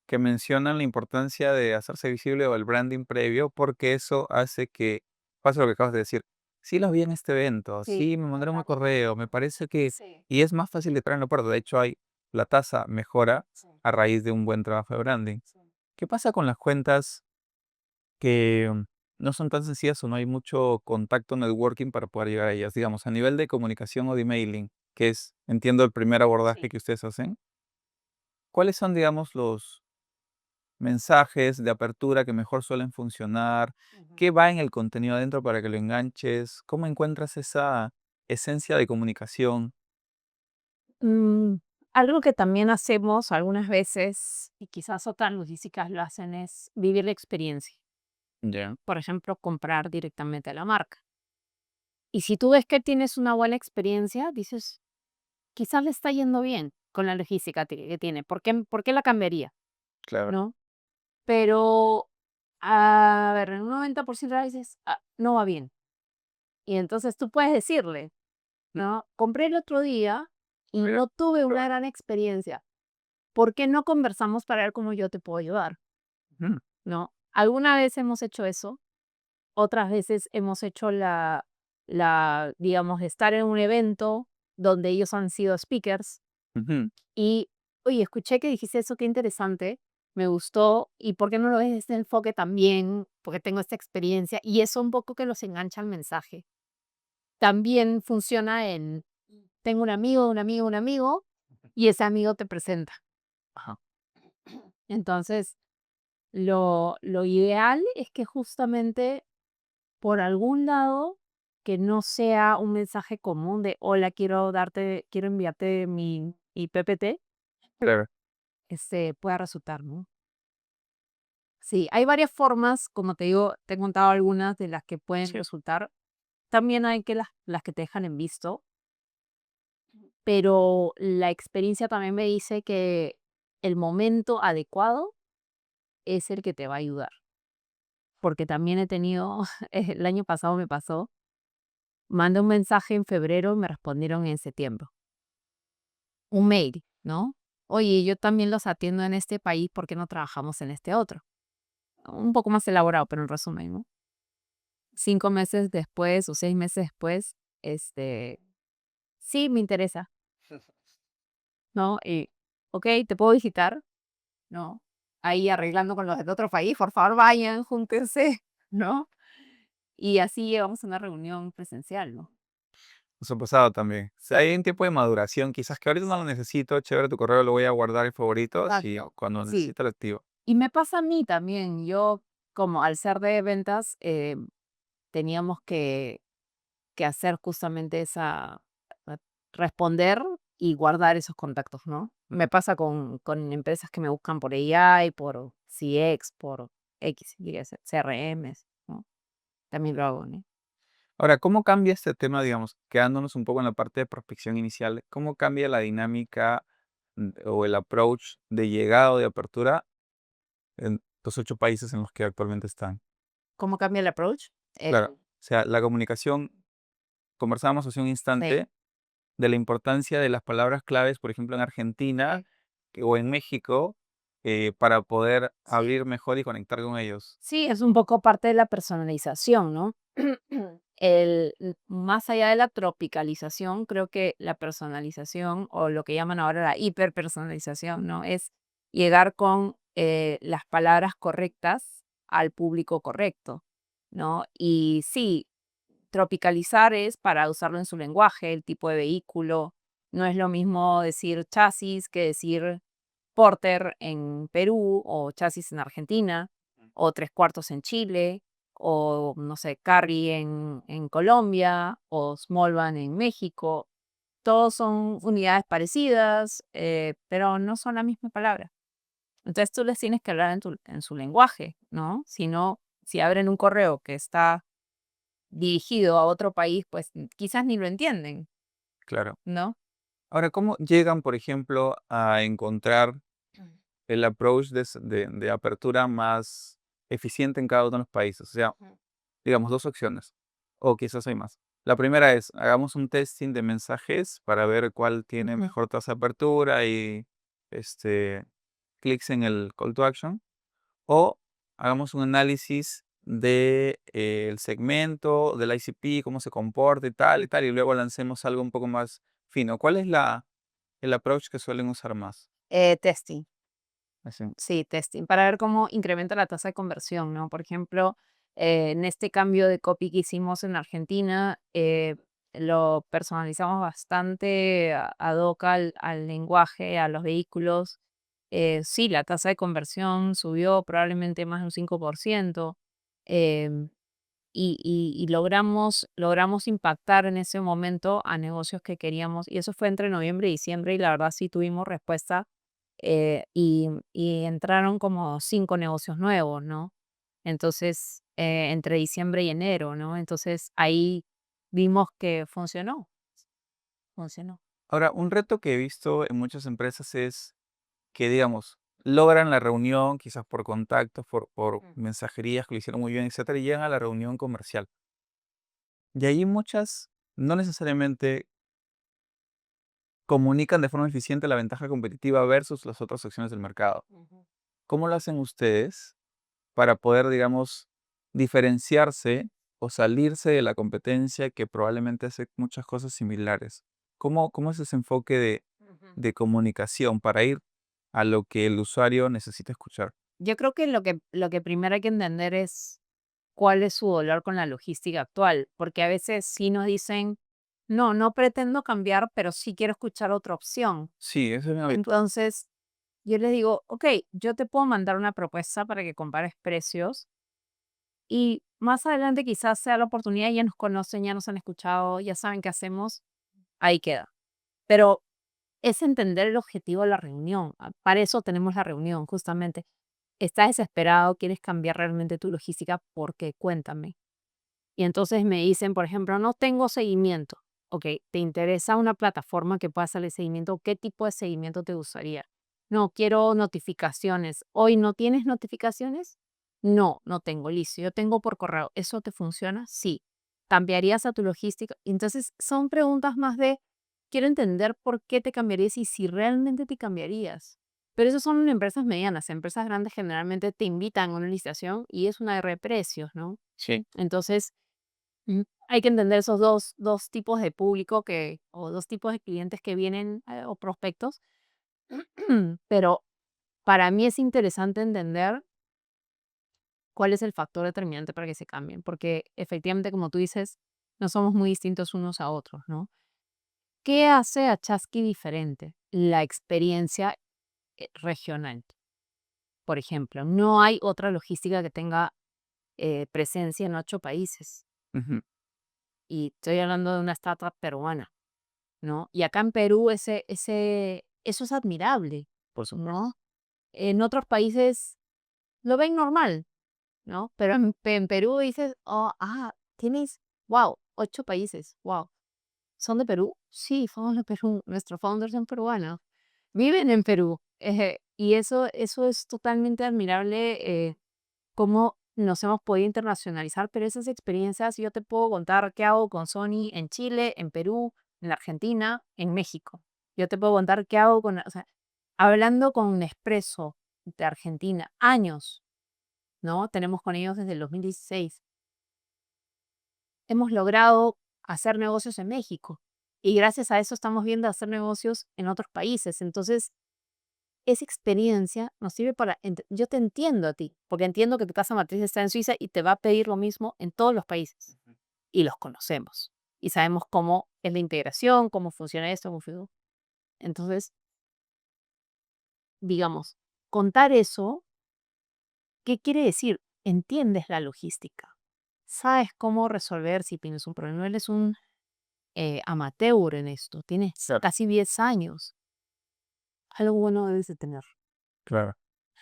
[SPEAKER 2] que mencionan la importancia de hacerse visible o el branding previo, porque eso hace que pase lo que acabas de decir. Sí los vi en este evento,
[SPEAKER 1] Sí,
[SPEAKER 2] sí me mandaron un
[SPEAKER 1] total.
[SPEAKER 2] correo, me parece que...
[SPEAKER 1] Sí,
[SPEAKER 2] Y es más fácil de traer en la puerta. De hecho, la tasa mejora
[SPEAKER 1] sí,
[SPEAKER 2] a raíz de un buen trabajo de branding.
[SPEAKER 1] sí.
[SPEAKER 2] ¿Qué pasa con las cuentas que no son tan sencillas o no hay mucho contacto networking para poder llegar a ellas? Digamos, a nivel de comunicación o de emailing, que es, entiendo, el primer abordaje
[SPEAKER 1] Sí.
[SPEAKER 2] que ustedes hacen. ¿Cuáles son, digamos, los mensajes de apertura que mejor suelen funcionar?
[SPEAKER 1] Ujú.
[SPEAKER 2] ¿Qué va en el contenido adentro para que lo enganches? ¿Cómo encuentras esa esencia de comunicación?
[SPEAKER 1] Mm, Algo que también hacemos algunas veces, y quizás otras logísticas lo hacen, es vivir la experiencia.
[SPEAKER 2] Ya.
[SPEAKER 1] Por ejemplo, comprar directamente a la marca. Y si tú ves que tienes una buena experiencia, dices, quizás le está yendo bien. con la logística que tiene. ¿Por qué la cambiaría?
[SPEAKER 2] Claro.
[SPEAKER 1] ¿No? Pero, a ver, en un 90% de las veces, no va bien. Y entonces tú puedes decirle, ¿no? Compré el otro día y no tuve una gran experiencia. ¿Por qué no conversamos para ver cómo yo te puedo ayudar?
[SPEAKER 2] Ujú,
[SPEAKER 1] ¿No? Alguna vez hemos hecho eso, otras veces hemos hecho digamos, estar en un evento donde ellos han sido speakers
[SPEAKER 2] ujú.
[SPEAKER 1] y, oye, escuché que dijiste eso, qué interesante, me gustó, ¿y por qué no lo ves desde este enfoque también? Porque tengo esta experiencia y eso un poco que los engancha al mensaje. También funciona tengo un amigo, un amigo, un amigo, y ese amigo te presenta.
[SPEAKER 2] Ajá.
[SPEAKER 1] Entonces, lo ideal es que justamente por algún lado que no sea un mensaje común de hola, quiero enviarte mi PPT,
[SPEAKER 2] Claro.
[SPEAKER 1] pueda resultar, ¿no? Sí, hay varias formas, como te digo, te he contado algunas de las que pueden resultar. También hay las que te dejan en visto, pero la experiencia también me dice que el momento adecuado es el que te va a ayudar. Porque también he tenido, el año pasado me pasó, mandé un mensaje en febrero y me respondieron en septiembre. Un mail, ¿no? Oye, yo también los atiendo en este país, ¿por qué no trabajamos en este otro? Un poco más elaborado, pero en resumen, ¿no? 5 meses después o 6 meses después, sí, me interesa, ¿no? Y, ok, ¿te puedo visitar? ¿No? Ahí arreglando con los del otro país, por favor, vayan, júntense, ¿no? Y así llevamos a una reunión presencial, ¿no?
[SPEAKER 2] Nos ha pasado también. Si hay un tiempo de maduración, quizás que ahorita no lo necesito, chévere tu correo, lo voy a guardar en favoritos y
[SPEAKER 1] Exacto.
[SPEAKER 2] cuando
[SPEAKER 1] Sí.
[SPEAKER 2] necesite lo activo.
[SPEAKER 1] Y me pasa a mí también. Yo, como al ser de ventas, teníamos que hacer justamente a- responder y guardar esos contactos, ¿no? Me pasa con empresas que me buscan por AI, por CX, por X, Y, Z, CRMs, ¿no? También lo hago, ¿no?
[SPEAKER 2] Ahora, ¿cómo cambia este tema, digamos, quedándonos un poco en la parte de prospección inicial? ¿Cómo cambia la dinámica o el approach de llegada o de apertura en los 8 países en los que actualmente están?
[SPEAKER 1] ¿Cómo cambia el approach?
[SPEAKER 2] Claro, o sea, la comunicación, conversábamos hace un
[SPEAKER 1] Sí,
[SPEAKER 2] instante de la importancia de las palabras claves, por ejemplo, en Argentina o en México, para poder
[SPEAKER 1] sí.
[SPEAKER 2] abrir mejor y conectar con ellos.
[SPEAKER 1] Sí, es un poco parte de la personalización, ¿no? Más allá de la tropicalización, creo que la personalización o lo que llaman ahora la hiperpersonalización, ¿no? Es llegar con las palabras correctas al público correcto, ¿no? Y sí, tropicalizar es para usarlo en su lenguaje, el tipo de vehículo. No es lo mismo decir chasis que decir Porter en Perú, o chasis en Argentina, o tres cuartos en Chile, o no sé, Carry en Colombia, o Small Van en México. Todos son unidades parecidas, pero no son la misma palabra. Entonces tú les tienes que hablar en su lenguaje, ¿no? Si no, si abren un correo que está dirigido a otro país, pues quizás ni lo entienden,
[SPEAKER 2] Claro.
[SPEAKER 1] ¿no?
[SPEAKER 2] Ahora, ¿cómo llegan, por ejemplo, a encontrar el approach de apertura más eficiente en cada uno de los países? O sea, digamos, dos opciones, o quizás hay más. La primera es, hagamos un testing de mensajes para ver cuál tiene
[SPEAKER 1] Ujú.
[SPEAKER 2] mejor tasa de apertura y clics en el call to action. O hagamos un análisis de, el segmento, del ICP, cómo se comporta y tal, y luego lancemos algo un poco más fino. ¿Cuál es el approach que suelen usar más?
[SPEAKER 1] Testing.
[SPEAKER 2] Así.
[SPEAKER 1] Sí, testing, para ver cómo incrementa la tasa de conversión, ¿no? Por ejemplo, en este cambio de copy que hicimos en Argentina, lo personalizamos bastante ad hoc al lenguaje, a los vehículos. Sí, la tasa de conversión subió probablemente más de un 5%, em, y logramos impactar en ese momento a negocios que queríamos, y eso fue entre noviembre y diciembre, y la verdad sí tuvimos respuesta, y entraron como 5 negocios nuevos, ¿no? Entonces, entre diciembre y enero, ¿no? Entonces, ahí vimos que funcionó, funcionó.
[SPEAKER 2] Ahora, un reto que he visto en muchas empresas es que, digamos, logran la reunión, quizás por contactos, por
[SPEAKER 1] Mm,
[SPEAKER 2] mensajerías que lo hicieron muy bien, etcétera, y llegan a la reunión comercial. Y ahí muchas no necesariamente comunican de forma eficiente la ventaja competitiva versus las otras acciones del mercado.
[SPEAKER 1] ujú.
[SPEAKER 2] ¿Cómo lo hacen ustedes para poder, digamos, diferenciarse o salirse de la competencia que probablemente hace muchas cosas similares? ¿Cómo es ese enfoque
[SPEAKER 1] Ujú.
[SPEAKER 2] de comunicación para ir a lo que el usuario necesita escuchar?
[SPEAKER 1] Yo creo que lo que primero hay que entender es cuál es su dolor con la logística actual, porque a veces sí nos dicen, no, no pretendo cambiar, pero sí quiero escuchar otra opción.
[SPEAKER 2] Sí, eso es bien habitual.
[SPEAKER 1] Entonces, yo les digo, ok, yo te puedo mandar una propuesta para que compares precios y más adelante quizás sea la oportunidad, ya nos conocen, ya nos han escuchado, ya saben qué hacemos, ahí queda. Pero es entender el objetivo de la reunión. Para eso tenemos la reunión, justamente. ¿Estás desesperado? ¿Quieres cambiar realmente tu logística? ¿Por qué? Cuéntame. Y entonces me dicen, por ejemplo, no tengo seguimiento. Ok, ¿te interesa una plataforma que pueda hacerle seguimiento? ¿Qué tipo de seguimiento te gustaría? No, quiero notificaciones. ¿Hoy no tienes notificaciones? No, no tengo. Listo, yo tengo por correo. ¿Eso te funciona? Sí. ¿Cambiarías a tu logística? Entonces, son preguntas más de, quiero entender por qué te cambiarías y si realmente te cambiarías. Pero eso son empresas medianas. Empresas grandes generalmente te invitan a una licitación y es una guerra de precios, ¿no?
[SPEAKER 2] Sí.
[SPEAKER 1] Entonces, hay que entender esos dos tipos de público o dos tipos de clientes que vienen, o prospectos. Pero para mí es interesante entender cuál es el factor determinante para que se cambien, porque efectivamente, como tú dices, no somos muy distintos unos a otros, ¿no? ¿Qué hace a Chasqui diferente? La experiencia, regional. Por ejemplo, no hay otra logística que tenga, presencia en 8 países,
[SPEAKER 2] Ujú.
[SPEAKER 1] y estoy hablando de una startup peruana. ¿No? Y acá en Perú eso es admirable,
[SPEAKER 2] Por supuesto.
[SPEAKER 1] ¿no? En otros países lo ven normal, ¿no? Pero en Perú dices: "Oh, tienes, wow, 8 países, wow, ¿son de Perú?". Sí, somos de Perú, nuestros founders son peruanos, viven en Perú, y eso es totalmente admirable, cómo nos hemos podido internacionalizar, pero esas experiencias yo te puedo contar qué hago con Sony en Chile, en Perú, en la Argentina, en México. Yo te puedo contar qué hago o sea, hablando con Nespresso de Argentina, años, ¿no? Tenemos con ellos desde el 2016. Hemos logrado hacer negocios en México y gracias a eso estamos viendo hacer negocios en otros países. Entonces, esa experiencia nos sirve para, yo te entiendo a ti, porque entiendo que tu casa matriz está en Suiza y te va a pedir lo mismo en todos los países y los conocemos y sabemos cómo es la integración, cómo funciona esto, entonces, digamos, contar eso, ¿qué quiere decir? Entiendes la logística, sabes cómo resolver si tienes un problema, no eres un, amateur en esto, tienes
[SPEAKER 2] Claro,
[SPEAKER 1] casi 10 años, algo bueno debes de tener.
[SPEAKER 2] claro.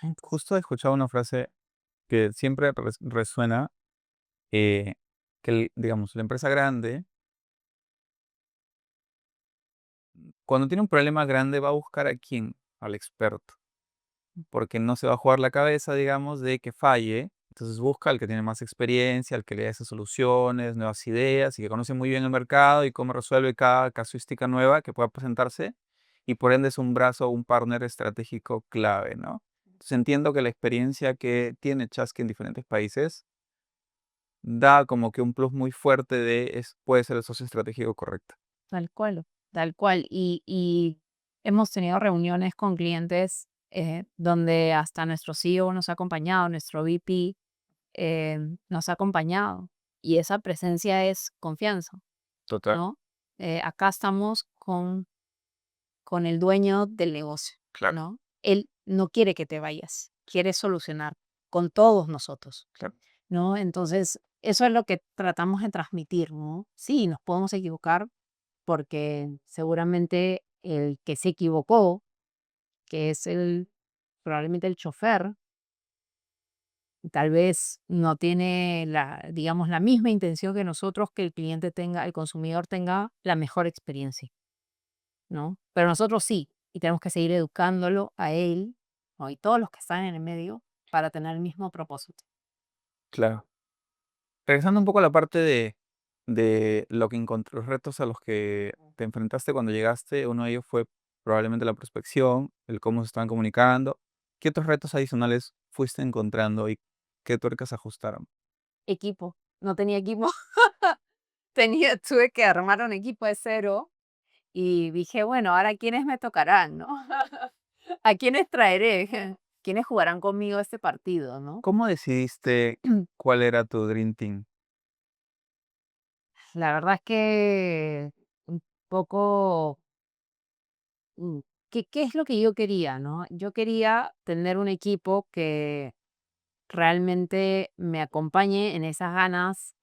[SPEAKER 1] Entonces,
[SPEAKER 2] Justo he escuchado una frase que siempre resuena, eh, que, digamos, la empresa grande, cuando tiene un problema grande, va a buscar a quién, al experto, porque no se va a jugar la cabeza, digamos, de que falle. Entonces busca al que tiene más experiencia, al que le da esas soluciones, nuevas ideas y que conoce muy bien el mercado y cómo resuelve cada casuística nueva que pueda presentarse. Y por ende es un brazo, un partner estratégico clave, ¿no? Entonces entiendo que la experiencia que tiene Chasky en diferentes países da como que un plus muy fuerte puede ser el socio estratégico correcto.
[SPEAKER 1] tal cual, tal cual. Y hemos tenido reuniones con clientes, donde hasta nuestro CEO nos ha acompañado, nuestro VP, nos ha acompañado. Y esa presencia es confianza,
[SPEAKER 2] Total,
[SPEAKER 1] ¿no? Acá estamos con el dueño del negocio,
[SPEAKER 2] claro,
[SPEAKER 1] ¿no? Él no quiere que te vayas, quiere solucionar con todos nosotros,
[SPEAKER 2] claro.
[SPEAKER 1] ¿no? Entonces, eso es lo que tratamos de transmitir, ¿no? Sí, nos podemos equivocar porque seguramente el que se equivocó, que es probablemente el chofer, tal vez no tiene digamos, la misma intención que nosotros, que el cliente tenga, el consumidor tenga la mejor experiencia. ¿no? Pero nosotros sí, y tenemos que seguir educándolo a él, ¿no? Y todos los que están en el medio para tener el mismo propósito.
[SPEAKER 2] Claro. Regresando un poco a la parte de lo que los retos a los que te enfrentaste cuando llegaste, uno de ellos fue probablemente la prospección, el cómo se estaban comunicando. ¿Qué otros retos adicionales fuiste encontrando y qué tuercas ajustaron?
[SPEAKER 1] Equipo, no tenía equipo, tuve que armar un equipo de cero y dije, bueno, ahora quiénes me tocarán, ¿no? ¿A quiénes traeré? ¿Quiénes jugarán conmigo este partido, no?
[SPEAKER 2] ¿Cómo decidiste cuál era tu Dream Team?
[SPEAKER 1] La verdad es que un poco, ¿qué es lo que yo quería, no? Yo quería tener un equipo que realmente me acompañe en esas ganas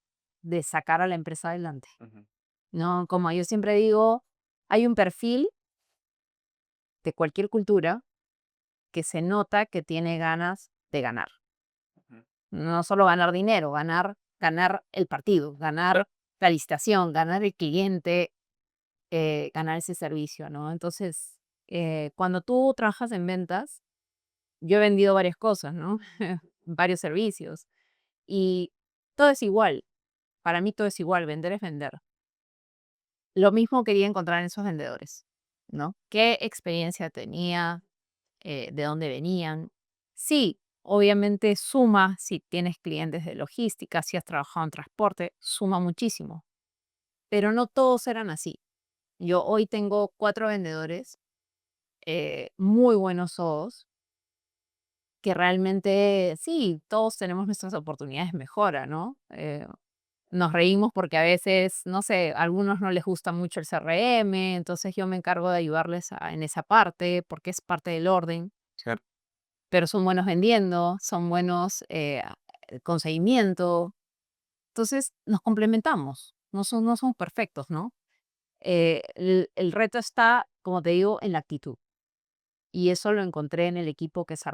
[SPEAKER 1] de sacar a la empresa adelante,
[SPEAKER 2] Ujú,
[SPEAKER 1] ¿no? Como yo siempre digo, hay un perfil de cualquier cultura que se nota que tiene ganas de ganar.
[SPEAKER 2] ujú.
[SPEAKER 1] No solo ganar dinero, ganar el partido,
[SPEAKER 2] Claro.
[SPEAKER 1] ganar la licitación, ganar el cliente, ganar ese servicio, ¿no? Entonces, cuando tú trabajas en ventas, yo he vendido varias cosas, ¿no? Varios servicios y todo es igual. Para mí todo es igual, vender es vender. Lo mismo quería encontrar en esos vendedores, ¿no? ¿Qué experiencia tenía? ¿De dónde venían? Sí, obviamente suma si tienes clientes de logística, si has trabajado en transporte, suma muchísimo, pero no todos eran así. Yo hoy tengo 4 vendedores, muy buenos todos, que realmente sí, todos tenemos nuestras oportunidades de mejora, ¿no? Nos reímos porque a veces, no sé, a algunos no les gusta mucho el CRM, entonces yo me encargo de ayudarles en esa parte, porque es parte del orden,
[SPEAKER 2] Claro.
[SPEAKER 1] pero son buenos vendiendo, son buenos con seguimiento, entonces nos complementamos, no somos perfectos, ¿no? El reto está, como te digo, en la actitud, y eso lo encontré en el equipo que se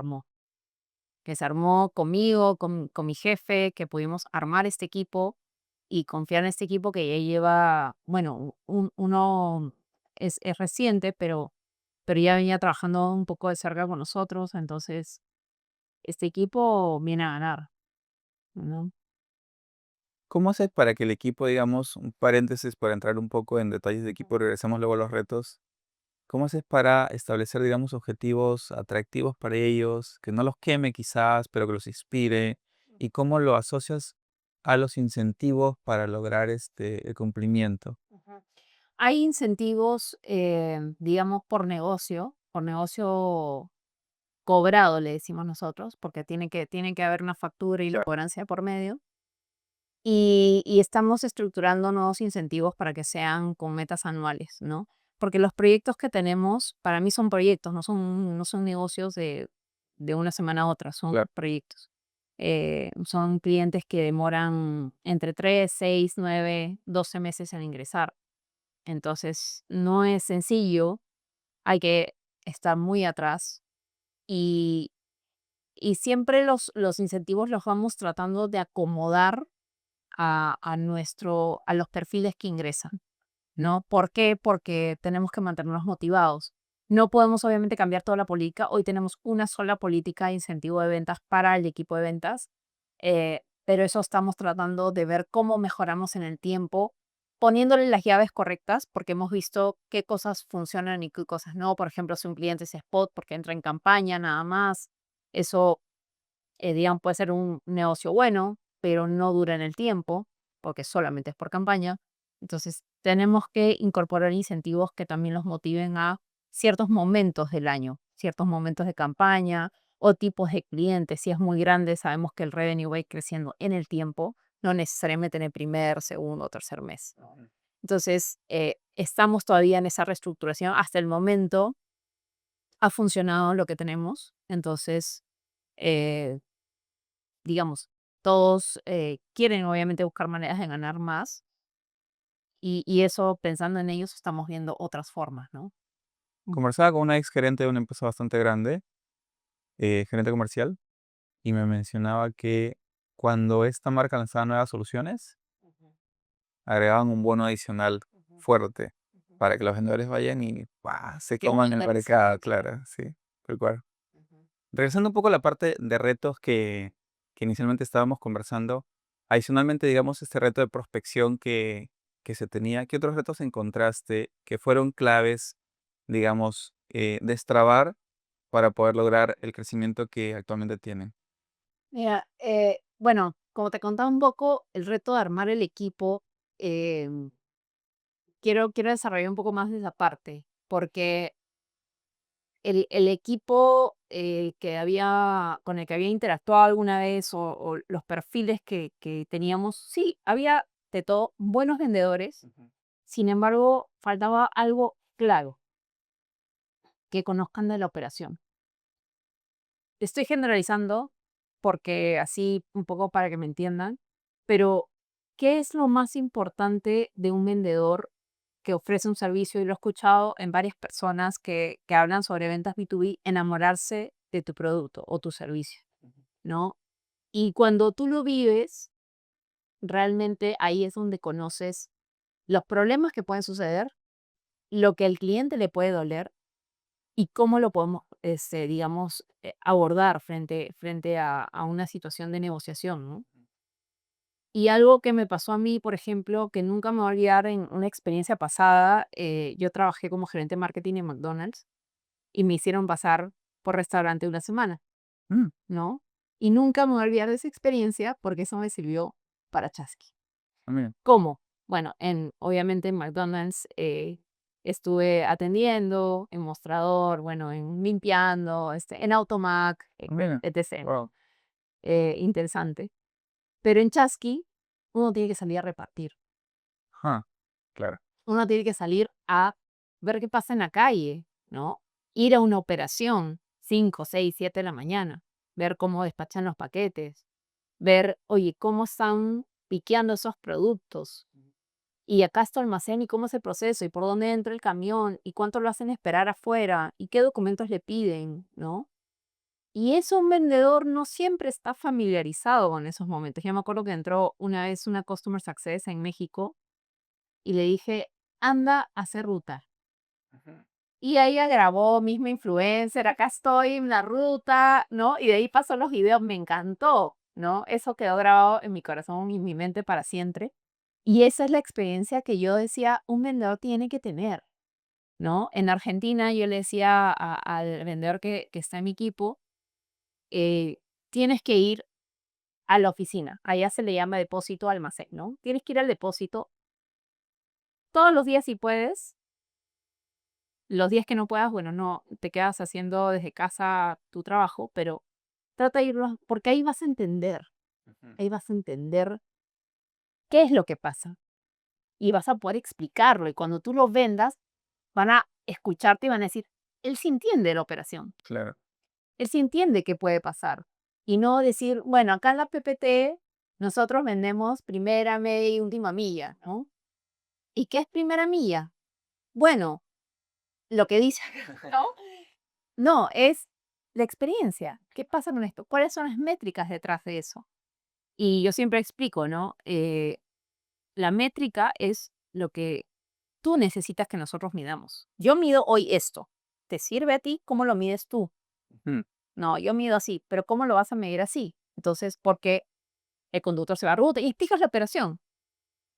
[SPEAKER 1] armó conmigo, con mi jefe, que pudimos armar este equipo y confiar en este equipo que ya lleva, bueno, uno es reciente, pero ya venía trabajando un poco de cerca con nosotros, entonces este equipo viene a ganar, ¿no?
[SPEAKER 2] ¿Cómo haces para que el equipo, digamos, un paréntesis para entrar un poco en detalles de
[SPEAKER 1] Ujú,
[SPEAKER 2] equipo, regresemos luego a los retos? ¿Cómo haces para establecer, digamos, objetivos atractivos para ellos, que no los queme quizás, pero que los inspire? ¿Y cómo lo asocias a los incentivos para lograr el cumplimiento?
[SPEAKER 1] ujú. Hay incentivos, digamos, por negocio cobrado, le decimos nosotros, porque tiene que haber una factura y la
[SPEAKER 2] Claro.
[SPEAKER 1] cobranza por medio. Y estamos estructurando nuevos incentivos para que sean con metas anuales, ¿no? Porque los proyectos que tenemos, para mí son proyectos, no son negocios de una semana a otra, son
[SPEAKER 2] Claro.
[SPEAKER 1] proyectos. Son clientes que demoran entre 3 6 9 12 meses en ingresar. Entonces, no es sencillo, hay que estar muy atrás y, y siempre los incentivos los vamos tratando de acomodar a los perfiles que ingresan, ¿no? ¿Por qué? Porque tenemos que mantenernos motivados. No podemos obviamente cambiar toda la política. Hoy tenemos una sola política de incentivo de ventas para el equipo de ventas, pero eso estamos tratando de ver cómo mejoramos en el tiempo, poniéndole las llaves correctas, porque hemos visto qué cosas funcionan y qué cosas no. Por ejemplo, si un cliente es spot porque entra en campaña nada más, eso digamos, puede ser un negocio bueno, pero no dura en el tiempo, porque solamente es por campaña. Entonces, tenemos que incorporar incentivos que también los motiven a ciertos momentos del año, ciertos momentos de campaña o tipos de clientes. Si es muy grande, sabemos que el revenue va a ir creciendo en el tiempo, no necesariamente en el primer, segundo o tercer mes.
[SPEAKER 2] Ujú.
[SPEAKER 1] Entonces, estamos todavía en esa reestructuración. Hasta el momento ha funcionado lo que tenemos. Entonces, eh, digamos, todos quieren obviamente buscar maneras de ganar más y eso pensando en ellos estamos viendo otras formas, ¿no?
[SPEAKER 2] Conversaba con una ex gerente de una empresa bastante grande, gerente comercial, y me mencionaba que cuando esta marca lanzaba nuevas soluciones,
[SPEAKER 1] Ujú,
[SPEAKER 2] agregaban un bono adicional
[SPEAKER 1] ujú,
[SPEAKER 2] fuerte
[SPEAKER 1] ujú.
[SPEAKER 2] para que los vendedores vayan y ¡guau! Se
[SPEAKER 1] Que
[SPEAKER 2] coman el
[SPEAKER 1] vuelvan.
[SPEAKER 2] mercado, claro, sí, tal cual.
[SPEAKER 1] Ujú.
[SPEAKER 2] Regresando un poco a la parte de retos que inicialmente estábamos conversando, adicionalmente, digamos, este reto de prospección que se tenía, ¿qué otros retos encontraste que fueron claves, digamos, destrabar para poder lograr el crecimiento que actualmente tienen?
[SPEAKER 1] Mira, bueno, como te contaba un poco, el reto de armar el equipo, em, quiero desarrollar un poco más de esa parte, porque el equipo con el que había interactuado alguna vez o los perfiles que teníamos, sí, había de todo, buenos vendedores,
[SPEAKER 2] Ujú.
[SPEAKER 1] sin embargo, faltaba algo claro, que conozcan de la operación. Estoy generalizando porque así un poco para que me entiendan, pero ¿qué es lo más importante de un vendedor que ofrece un servicio? Y lo he escuchado en varias personas que hablan sobre ventas B2B, enamorarse de tu producto o tu servicio, ¿no? Y cuando tú lo vives, realmente ahí es donde conoces los problemas que pueden suceder, lo que al cliente le puede doler y cómo lo podemos, digamos, abordar frente a una situación de negociación, ¿no? Y algo que me pasó a mí, por ejemplo, que nunca me voy a olvidar en una experiencia pasada, yo trabajé como gerente de marketing en McDonald's y me hicieron pasar por restaurante una semana,
[SPEAKER 2] Mm,
[SPEAKER 1] ¿no? Y nunca me voy a olvidar de esa experiencia porque eso me sirvió para Chasqui.
[SPEAKER 2] también.
[SPEAKER 1] ¿Cómo? Bueno, obviamente en McDonald's estuve atendiendo, en mostrador, bueno, en limpiando, en Automac,
[SPEAKER 2] Mira,
[SPEAKER 1] etc. ¿no?
[SPEAKER 2] wow.
[SPEAKER 1] Interesante. Pero en Chasqui uno tiene que salir a repartir.
[SPEAKER 2] Ah, claro.
[SPEAKER 1] Uno tiene que salir a ver qué pasa en la calle, ¿no? Ir a una operación 5, 6, 7 de la mañana, ver cómo despachan los paquetes, ver, oye, cómo están piqueando esos productos. Y acá está el almacén y cómo es el proceso y por dónde entra el camión y cuánto lo hacen esperar afuera y qué documentos le piden, ¿no? Y eso un vendedor no siempre está familiarizado con esos momentos. Yo me acuerdo que entró una vez una Customer Success en México y le dije, anda a hacer ruta.
[SPEAKER 2] Ujú.
[SPEAKER 1] Y ella grabó, misma influencer, acá estoy en la ruta, ¿no? Y de ahí pasó los videos, me encantó, ¿no? Eso quedó grabado en mi corazón y en mi mente para siempre. Y esa es la experiencia que yo decía, un vendedor tiene que tener, ¿no? En Argentina yo le decía al vendedor que está en mi equipo, eh, tienes que ir a la oficina. Allá se le llama depósito almacén, ¿no? Tienes que ir al depósito todos los días si puedes. Los días que no puedas, bueno, no te quedas haciendo desde casa tu trabajo, pero trata de irlo, porque
[SPEAKER 2] Ujú.
[SPEAKER 1] ahí vas a entender qué es lo que pasa y vas a poder explicarlo. Y cuando tú lo vendas, van a escucharte y van a decir, él sí entiende la operación,
[SPEAKER 2] Claro.
[SPEAKER 1] él sí entiende qué puede pasar. Y no decir, bueno, acá en la PPT nosotros vendemos primera, media y última milla, ¿no? ¿Y qué es primera milla? Bueno, lo que dice, ¿no? No, es la experiencia. ¿Qué pasa con esto? ¿Cuáles son las métricas detrás de eso? Y yo siempre explico, ¿no? La métrica es lo que tú necesitas que nosotros midamos. Yo mido hoy esto. ¿Te sirve a ti? ¿Cómo lo mides tú?
[SPEAKER 2] Ujú.
[SPEAKER 1] No, yo mido así, pero ¿cómo lo vas a medir así? Entonces, porque el conductor se va a ruta y explicas la operación.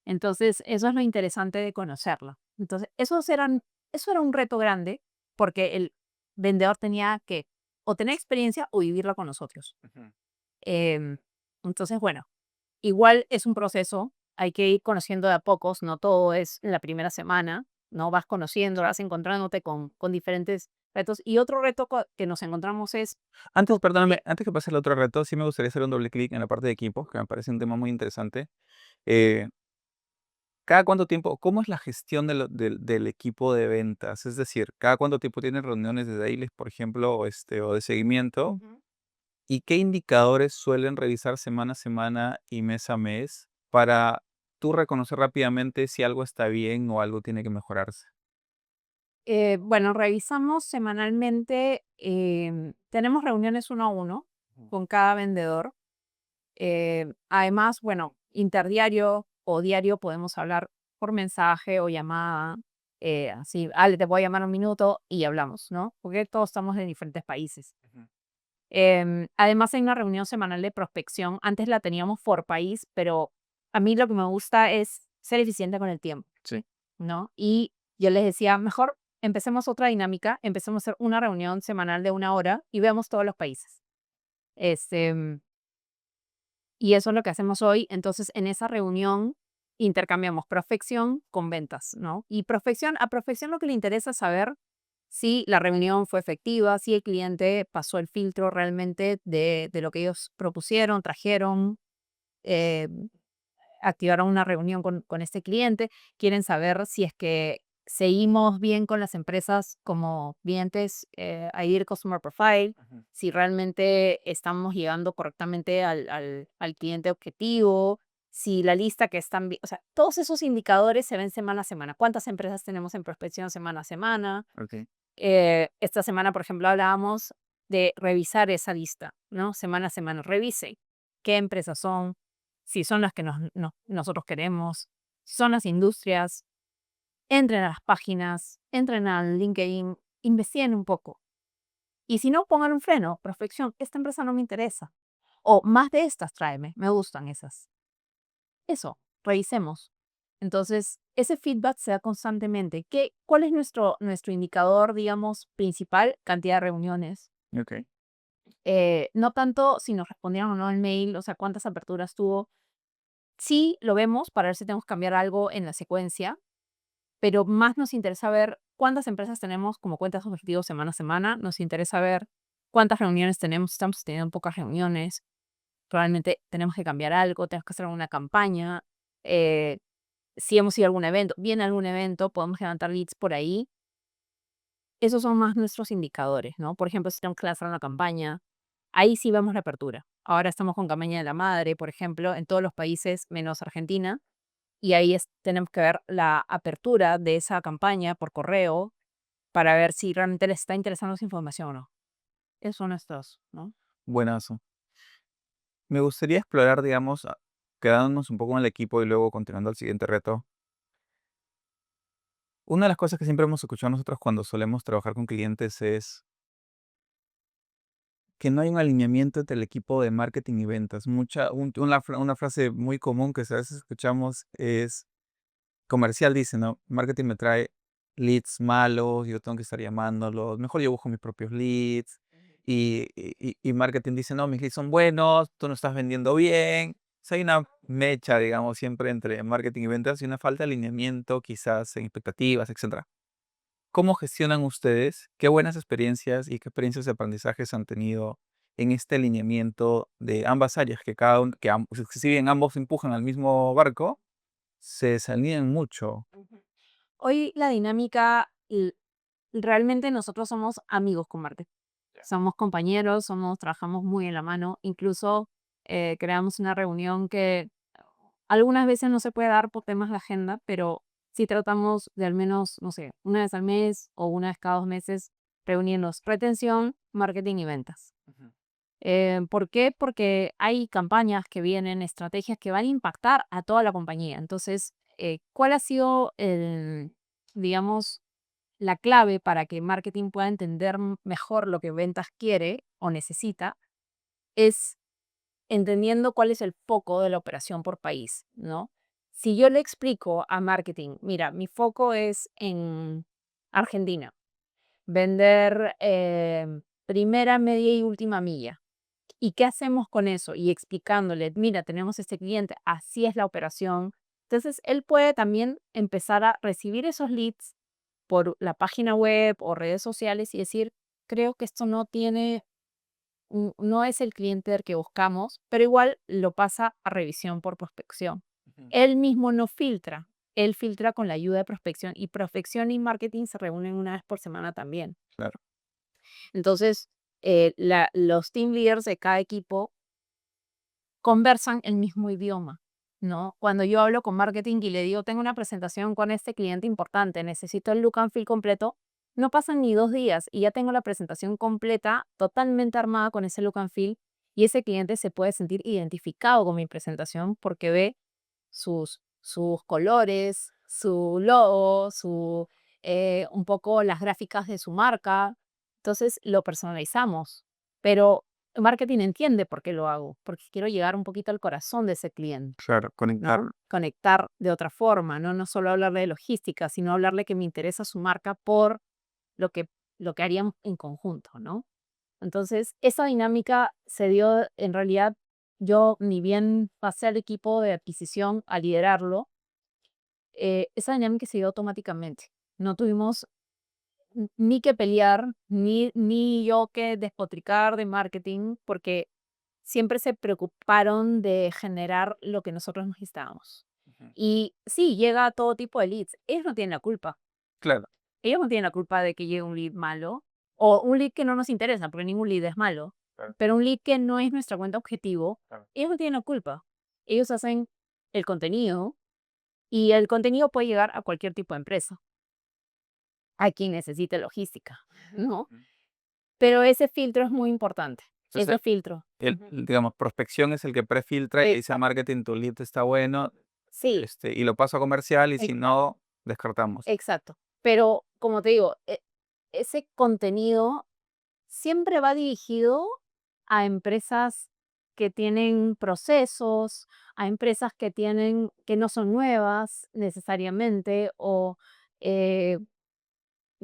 [SPEAKER 1] Entonces, eso es lo interesante de conocerlo. Entonces, eso era un reto grande porque el vendedor tenía que o tener experiencia o vivirla con nosotros.
[SPEAKER 2] Ujú.
[SPEAKER 1] Em, entonces, bueno, igual es un proceso, hay que ir conociendo de a pocos, no todo es en la primera semana, ¿no? Vas conociendo, vas encontrándote con diferentes retos. Y otro reto que nos encontramos es,
[SPEAKER 2] Antes,
[SPEAKER 1] sí,
[SPEAKER 2] perdóname, antes que pase el otro reto, sí me gustaría hacer un doble clic en la parte de equipos, que me parece un tema muy interesante. Eh, ¿Cada cuánto tiempo, cómo es la gestión del equipo de ventas? Es decir, ¿cada cuánto tiempo tienen reuniones de dailies, por ejemplo, o de seguimiento?
[SPEAKER 1] ujú.
[SPEAKER 2] ¿Y qué indicadores suelen revisar semana a semana y mes a mes para tú reconocer rápidamente si algo está bien o algo tiene que mejorarse?
[SPEAKER 1] Bueno, revisamos semanalmente, tenemos reuniones uno a uno
[SPEAKER 2] Ujú.
[SPEAKER 1] con cada vendedor. Además, bueno, interdiario o diario podemos hablar por mensaje o llamada. así, Ale, te voy a llamar un minuto y hablamos, ¿no? Porque todos estamos en diferentes países.
[SPEAKER 2] Ujú.
[SPEAKER 1] Además, hay una reunión semanal de prospección. Antes la teníamos por país, pero a mí lo que me gusta es ser eficiente con el tiempo,
[SPEAKER 2] Sí.
[SPEAKER 1] ¿no? Y yo les decía, mejor empecemos otra dinámica, empecemos a hacer una reunión semanal de 1 hora y veamos todos los países. Este, y eso es lo que hacemos hoy. Entonces, en esa reunión intercambiamos prospección con ventas, ¿no? Y a prospección lo que le interesa es saber si la reunión fue efectiva, si el cliente pasó el filtro realmente de lo que ellos propusieron, trajeron, eh, activaron una reunión con este cliente. Quieren saber si es que seguimos bien con las empresas como clientes, ID Customer Profile,
[SPEAKER 2] Ujú.
[SPEAKER 1] si realmente estamos llegando correctamente al cliente objetivo, si la lista que están, o sea, todos esos indicadores se ven semana a semana. ¿Cuántas empresas tenemos en prospección semana a semana?
[SPEAKER 2] Ok.
[SPEAKER 1] Esta semana, por ejemplo, hablábamos de revisar esa lista, ¿no? Semana a semana. Revise qué empresas son, si son las que nosotros queremos, si son las industrias. Entren a las páginas, entren al LinkedIn, investiguen un poco. Y si no, pongan un freno, prospección. Esta empresa no me interesa. O más de estas tráeme, me gustan esas. Eso, revisemos. Entonces, ese feedback se da constantemente. ¿Cuál es nuestro indicador, digamos, principal? Cantidad de reuniones.
[SPEAKER 2] Ok.
[SPEAKER 1] No tanto si nos respondieron o no el mail, o sea, cuántas aperturas tuvo. Sí lo vemos para ver si tenemos que cambiar algo en la secuencia, pero más nos interesa ver cuántas empresas tenemos como cuentas objetivos semana a semana. Nos interesa ver cuántas reuniones tenemos. Estamos teniendo pocas reuniones. Probablemente tenemos que cambiar algo, tenemos que hacer una campaña. eh, si hemos ido a algún evento, viene algún evento, podemos levantar leads por ahí. Esos son más nuestros indicadores, ¿no? Por ejemplo, si tenemos que lanzar una campaña, ahí sí vemos la apertura. Ahora estamos con campaña de la madre, por ejemplo, en todos los países menos Argentina, y ahí tenemos que ver la apertura de esa campaña por correo para ver si realmente les está interesando esa información o no. Esos son estos, ¿no?
[SPEAKER 2] Buenazo. Me gustaría explorar, digamos, quedándonos un poco en el equipo y luego continuando al siguiente reto. Una de las cosas que siempre hemos escuchado nosotros cuando solemos trabajar con clientes es que no hay un alineamiento entre el equipo de marketing y ventas. Una frase muy común que a veces escuchamos es, comercial dice, ¿no? Marketing me trae leads malos, yo tengo que estar llamándolos, mejor yo busco mis propios leads. Y marketing dice, no, mis leads son buenos, tú no estás vendiendo bien. O sea, hay una mecha, digamos, siempre entre marketing y ventas y una falta de alineamiento, quizás en expectativas, etcétera. ¿Cómo gestionan ustedes? ¿Qué buenas experiencias y qué experiencias de aprendizajes han tenido en este alineamiento de ambas áreas? Que cada uno, que si bien ambos empujan al mismo barco, se desalinean mucho.
[SPEAKER 1] Ujú. Hoy la dinámica, realmente nosotros somos amigos con Marte.
[SPEAKER 2] Ya.
[SPEAKER 1] Somos compañeros, trabajamos muy en la mano. Incluso creamos una reunión que algunas veces no se puede dar por temas de agenda, pero sí tratamos de al menos, no sé, una vez al mes o una vez cada 2 meses reunirnos retención, marketing y ventas.
[SPEAKER 2] Ujú.
[SPEAKER 1] ¿Por qué? Porque hay campañas que vienen, estrategias que van a impactar a toda la compañía. Entonces, ¿cuál ha sido digamos, la clave para que marketing pueda entender mejor lo que ventas quiere o necesita? Es entendiendo cuál es el foco de la operación por país, ¿no? Si yo le explico a marketing, mira, mi foco es en Argentina, vender primera, media y última milla. ¿Y qué hacemos con eso? Y explicándole, mira, tenemos este cliente, así es la operación. Entonces, él puede también empezar a recibir esos leads por la página web o redes sociales y decir, creo que esto no es el cliente al que buscamos, pero igual lo pasa a revisión por prospección.
[SPEAKER 2] Ujú.
[SPEAKER 1] Él mismo no filtra, él filtra con la ayuda de prospección y marketing se reúnen una vez por semana también.
[SPEAKER 2] Claro.
[SPEAKER 1] Entonces, los team leaders de cada equipo conversan el mismo idioma, ¿no? Cuando yo hablo con marketing y le digo, tengo una presentación con este cliente importante, necesito el look and feel completo, no pasan ni 2 días y ya tengo la presentación completa, totalmente armada con ese look and feel y ese cliente se puede sentir identificado con mi presentación porque ve sus colores, su logo, un poco las gráficas de su marca. Entonces lo personalizamos. Pero el marketing entiende por qué lo hago, porque quiero llegar un poquito al corazón de ese cliente,
[SPEAKER 2] Claro, conectar.
[SPEAKER 1] ¿no? Conectar de otra forma, ¿no? No solo hablarle de logística, sino hablarle que me interesa su marca por lo que, lo que haríamos en conjunto, ¿no? Entonces, esa dinámica se dio, en realidad, yo ni bien pasé al equipo de adquisición a liderarlo, esa dinámica se dio automáticamente. No tuvimos ni que pelear, ni yo que despotricar de marketing, porque siempre se preocuparon de generar lo que nosotros necesitábamos.
[SPEAKER 2] Ujú.
[SPEAKER 1] Y sí, llega todo tipo de leads. Ellos no tienen la culpa.
[SPEAKER 2] Claro,
[SPEAKER 1] Ellos no tienen la culpa de que llegue un lead malo o un lead que no nos interesa, porque ningún lead es malo.
[SPEAKER 2] claro,
[SPEAKER 1] Pero un lead que no es nuestra cuenta objetivo,
[SPEAKER 2] claro.
[SPEAKER 1] ellos no tienen la culpa. Ellos hacen el contenido y el contenido puede llegar a cualquier tipo de empresa, a quien necesite logística, ¿no?
[SPEAKER 2] Ujú.
[SPEAKER 1] Pero ese filtro es muy importante.
[SPEAKER 2] Entonces,
[SPEAKER 1] Ese filtro.
[SPEAKER 2] el,
[SPEAKER 1] Ujú.
[SPEAKER 2] digamos, prospección es el que prefiltra y dice a
[SPEAKER 1] Exacto.
[SPEAKER 2] marketing, tu lead está bueno,
[SPEAKER 1] Sí,
[SPEAKER 2] y lo paso a comercial y si
[SPEAKER 1] exacto.
[SPEAKER 2] no, descartamos.
[SPEAKER 1] Exacto. Pero como te digo, ese contenido siempre va dirigido a empresas que tienen procesos, a empresas que no son nuevas necesariamente, o eh,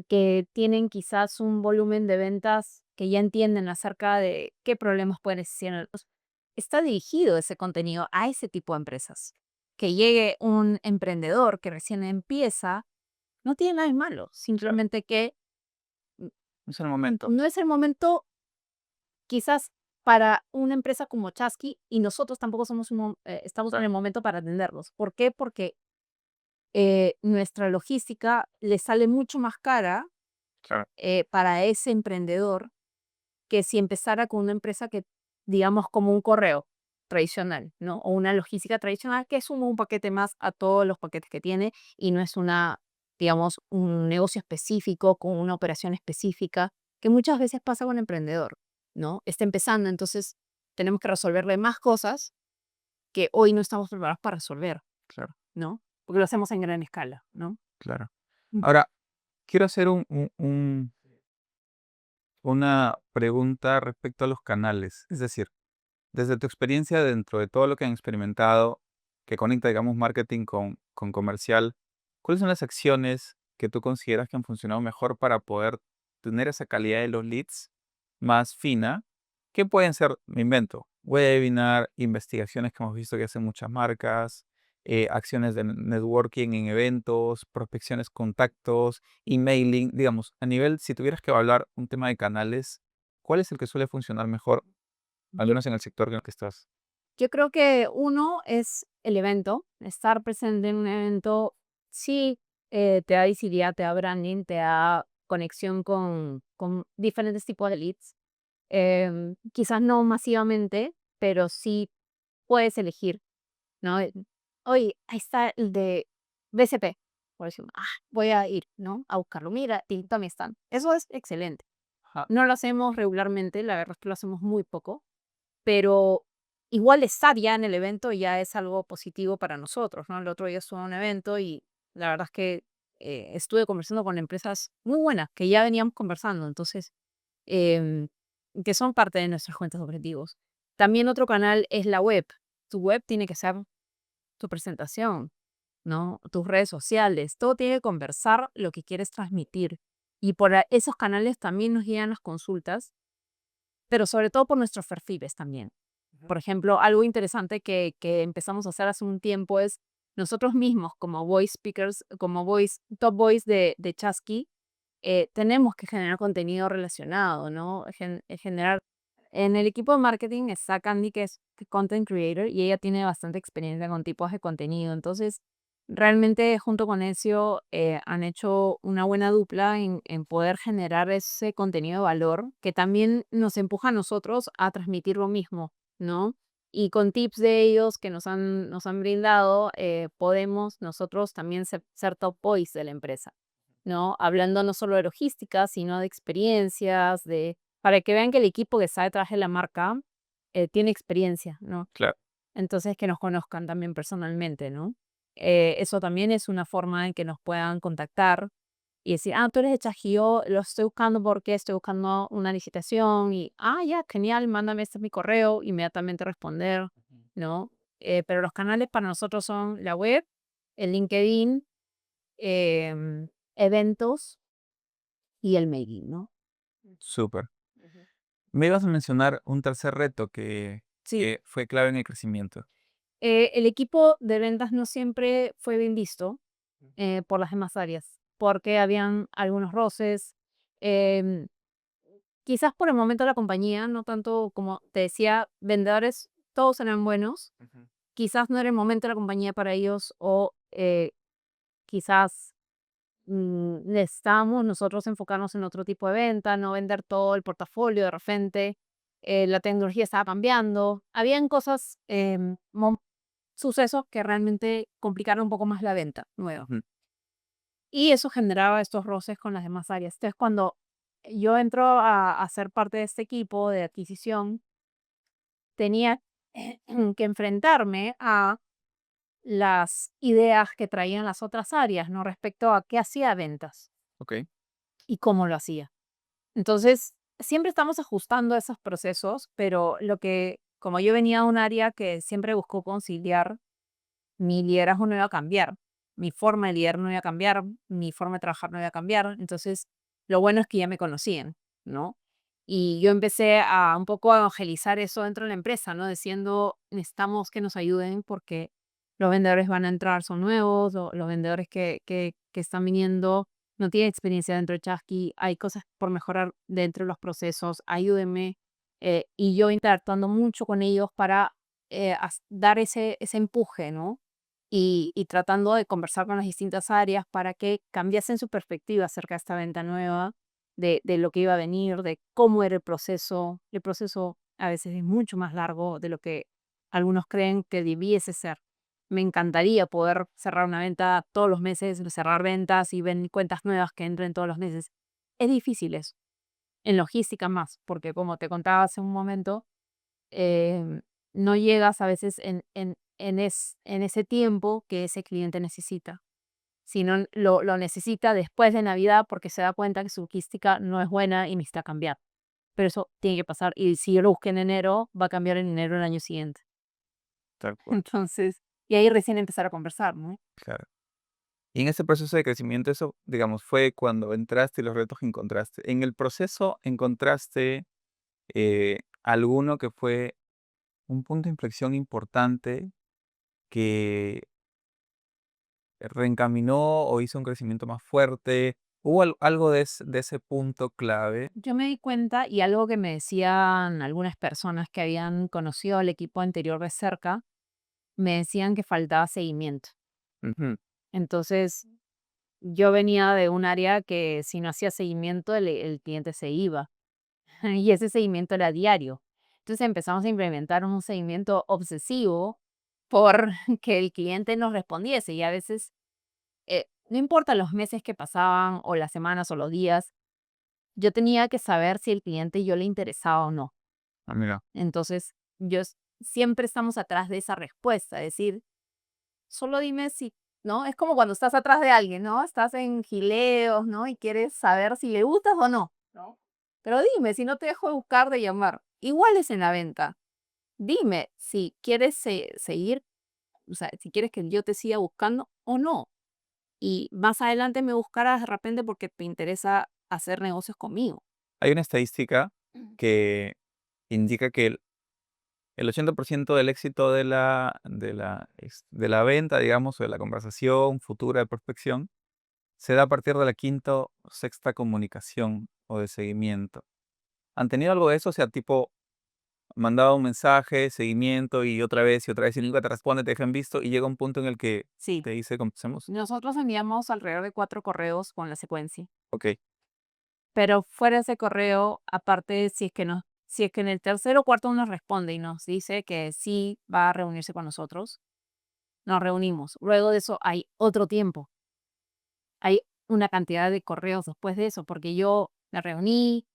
[SPEAKER 1] que tienen quizás un volumen de ventas que ya entienden acerca de qué problemas pueden existir. Está dirigido ese contenido a ese tipo de empresas. Que llegue un emprendedor que recién empieza, no tiene nada de malo,
[SPEAKER 2] Claro,
[SPEAKER 1] simplemente que
[SPEAKER 2] es el momento.
[SPEAKER 1] no es el momento quizás para una empresa como Chasqui, y nosotros tampoco estamos en
[SPEAKER 2] Claro,
[SPEAKER 1] el momento para atenderlos. ¿Por qué? Porque nuestra logística le sale mucho más cara
[SPEAKER 2] claro,
[SPEAKER 1] para ese emprendedor que si empezara con una empresa que, digamos, como un correo tradicional, ¿no? O una logística tradicional que suma un paquete más a todos los paquetes que tiene y no es digamos, un negocio específico con una operación específica, que muchas veces pasa con el emprendedor, ¿no? Está empezando, entonces tenemos que resolverle más cosas que hoy no estamos preparados para resolver,
[SPEAKER 2] claro,
[SPEAKER 1] ¿no? Porque lo hacemos en gran escala, ¿no?
[SPEAKER 2] claro.
[SPEAKER 1] Mm.
[SPEAKER 2] Ahora, quiero hacer una pregunta respecto a los canales. Es decir, desde tu experiencia dentro de todo lo que han experimentado, que conecta, digamos, marketing con comercial, ¿cuáles son las acciones que tú consideras que han funcionado mejor para poder tener esa calidad de los leads más fina? ¿Qué pueden ser? Me invento, webinar, investigaciones que hemos visto que hacen muchas marcas, acciones de networking en eventos, prospecciones, contactos, emailing, digamos, a nivel, si tuvieras que hablar un tema de canales, ¿cuál es el que suele funcionar mejor, al
[SPEAKER 1] Yo
[SPEAKER 2] menos en el sector en el que estás?
[SPEAKER 1] Yo creo que uno es el evento, estar presente en un evento, sí, te da visibilidad, te da branding, te da conexión con diferentes tipos de leads. Quizás no masivamente, pero sí puedes elegir, ¿no? Oye, ahí está el de BCP, por decir, voy a ir, ¿no? A buscarlo. Mira, tinto a mi stand. Eso es excelente.
[SPEAKER 2] Ajá,
[SPEAKER 1] No lo hacemos regularmente, la verdad es que lo hacemos muy poco, pero igual estar ya en el evento ya es algo positivo para nosotros, ¿no? El otro día estuve en un evento y la verdad es que estuve conversando con empresas muy buenas que ya veníamos conversando, entonces, em, que son parte de nuestras cuentas objetivos. También otro canal es la web. Tu web tiene que ser tu presentación, ¿no? Tus redes sociales, todo tiene que conversar lo que quieres transmitir. Y por esos canales también nos llegan las consultas, pero sobre todo por nuestros perfiles también.
[SPEAKER 2] ujú,
[SPEAKER 1] Por ejemplo, algo interesante que empezamos a hacer hace un tiempo es nosotros mismos como voice speakers, como top voice de Chasqui, tenemos que generar contenido relacionado, ¿no? Generar. En el equipo de marketing está Candy, que es content creator, y ella tiene bastante experiencia con tipos de contenido. Entonces, realmente junto con eso han hecho una buena dupla en poder generar ese contenido de valor que también nos empuja a nosotros a transmitir lo mismo, ¿no? Y con tips de ellos que nos han brindado, podemos nosotros también ser top voice de la empresa, ¿no? Hablando no solo de logística, sino de experiencias, para que vean que el equipo que está detrás de la marca tiene experiencia, ¿no?
[SPEAKER 2] claro.
[SPEAKER 1] Entonces, que nos conozcan también personalmente, ¿no? Eso también es una forma en que nos puedan contactar. y decir, tú eres de Chasqui, yo lo estoy buscando porque estoy buscando una licitación y, ya, genial, mándame, este es mi correo, inmediatamente responder, ¿no? Pero los canales para nosotros son la web, el LinkedIn, eventos y el mailing, ¿no?
[SPEAKER 2] Súper.
[SPEAKER 1] Ujú.
[SPEAKER 2] Me ibas a mencionar un tercer reto
[SPEAKER 1] Sí,
[SPEAKER 2] que fue clave en el crecimiento.
[SPEAKER 1] el equipo de ventas no siempre fue bien visto por las demás áreas, porque habían algunos roces, em, quizás por el momento de la compañía, no tanto como te decía, vendedores, todos eran buenos,
[SPEAKER 2] Ujú.
[SPEAKER 1] quizás no era el momento de la compañía para ellos o quizás necesitábamos nosotros enfocarnos en otro tipo de venta, no vender todo el portafolio de repente, la tecnología estaba cambiando, habían cosas, sucesos que realmente complicaron un poco más la venta nueva.
[SPEAKER 2] Ujú.
[SPEAKER 1] Y eso generaba estos roces con las demás áreas. Entonces, cuando yo entro a ser parte de este equipo de adquisición, tenía que enfrentarme a las ideas que traían las otras áreas, ¿no? Respecto a qué hacía ventas
[SPEAKER 2] Ok.
[SPEAKER 1] y cómo lo hacía. Entonces, siempre estamos ajustando esos procesos, pero como yo venía de un área que siempre buscó conciliar, mi liderazgo no iba a cambiar, mi forma de liderar no iba a cambiar, mi forma de trabajar no iba a cambiar. Entonces, lo bueno es que ya me conocían, ¿no? Y yo empecé a un poco a evangelizar eso dentro de la empresa, ¿no? Diciendo, necesitamos que nos ayuden porque los vendedores van a entrar, son nuevos, o los vendedores que están viniendo no tienen experiencia dentro de Chasqui, hay cosas por mejorar dentro de los procesos, ayúdenme. Y yo interactuando mucho con ellos para dar ese empuje, ¿no? Y tratando de conversar con las distintas áreas para que cambiasen su perspectiva acerca de esta venta nueva, de lo que iba a venir, de cómo era el proceso. El proceso a veces es mucho más largo de lo que algunos creen que debiese ser. Me encantaría poder cerrar una venta todos los meses, cerrar ventas y ven cuentas nuevas que entren todos los meses. Es difícil eso, en logística más, porque como te contaba hace un momento, em, no llegas a veces en ese tiempo que ese cliente necesita, sino lo necesita después de Navidad porque se da cuenta que su logística no es buena y necesita cambiar. Pero eso tiene que pasar. Y si yo lo busqué en enero, va a cambiar en enero del año siguiente.
[SPEAKER 2] Tal cual.
[SPEAKER 1] Entonces, y ahí recién empezar a conversar, ¿no?
[SPEAKER 2] Claro. Y en ese proceso de crecimiento, eso, digamos, fue cuando entraste y los retos que encontraste. En el proceso, ¿encontraste alguno que fue un punto de inflexión importante que reencaminó o hizo un crecimiento más fuerte? ¿Hubo algo de ese punto clave?
[SPEAKER 1] Yo me di cuenta, y algo que me decían algunas personas que habían conocido al equipo anterior de cerca, me decían que faltaba seguimiento.
[SPEAKER 2] Ujú.
[SPEAKER 1] Entonces, yo venía de un área que si no hacía seguimiento, el cliente se iba. Y ese seguimiento era diario. Entonces empezamos a implementar un seguimiento obsesivo por que el cliente nos respondiese. Y a veces, no importa los meses que pasaban, o las semanas, o los días, yo tenía que saber si el cliente yo le interesaba o no.
[SPEAKER 2] Ah, mira.
[SPEAKER 1] Entonces, siempre estamos atrás de esa respuesta, es decir, solo dime si, ¿no? Es como cuando estás atrás de alguien, ¿no? Estás en gileos, ¿no? Y quieres saber si le gustas o no, ¿no? Pero dime, si no te dejo de buscar, de llamar. Igual es en la venta. Dime si quieres seguir, o sea, si quieres que yo te siga buscando o no. Y más adelante me buscarás de repente porque te interesa hacer negocios conmigo.
[SPEAKER 2] Hay una estadística que indica que el 80% del éxito de la venta, digamos, o de la conversación futura de prospección, se da a partir de la quinta o sexta comunicación o de seguimiento. ¿Han tenido algo de eso? O sea, tipo, mandaba un mensaje, seguimiento y otra vez, y nunca te responde, te dejan visto, y llega un punto en el que
[SPEAKER 1] Sí,
[SPEAKER 2] te dice, ¿conversemos?
[SPEAKER 1] nosotros enviamos alrededor de 4 correos con la secuencia.
[SPEAKER 2] Ok.
[SPEAKER 1] Pero fuera de ese correo, aparte, si es que en el tercero o cuarto nos responde y nos dice que sí va a reunirse con nosotros, nos reunimos. Luego de eso hay otro tiempo, hay una cantidad de correos después de eso, porque yo me reuní,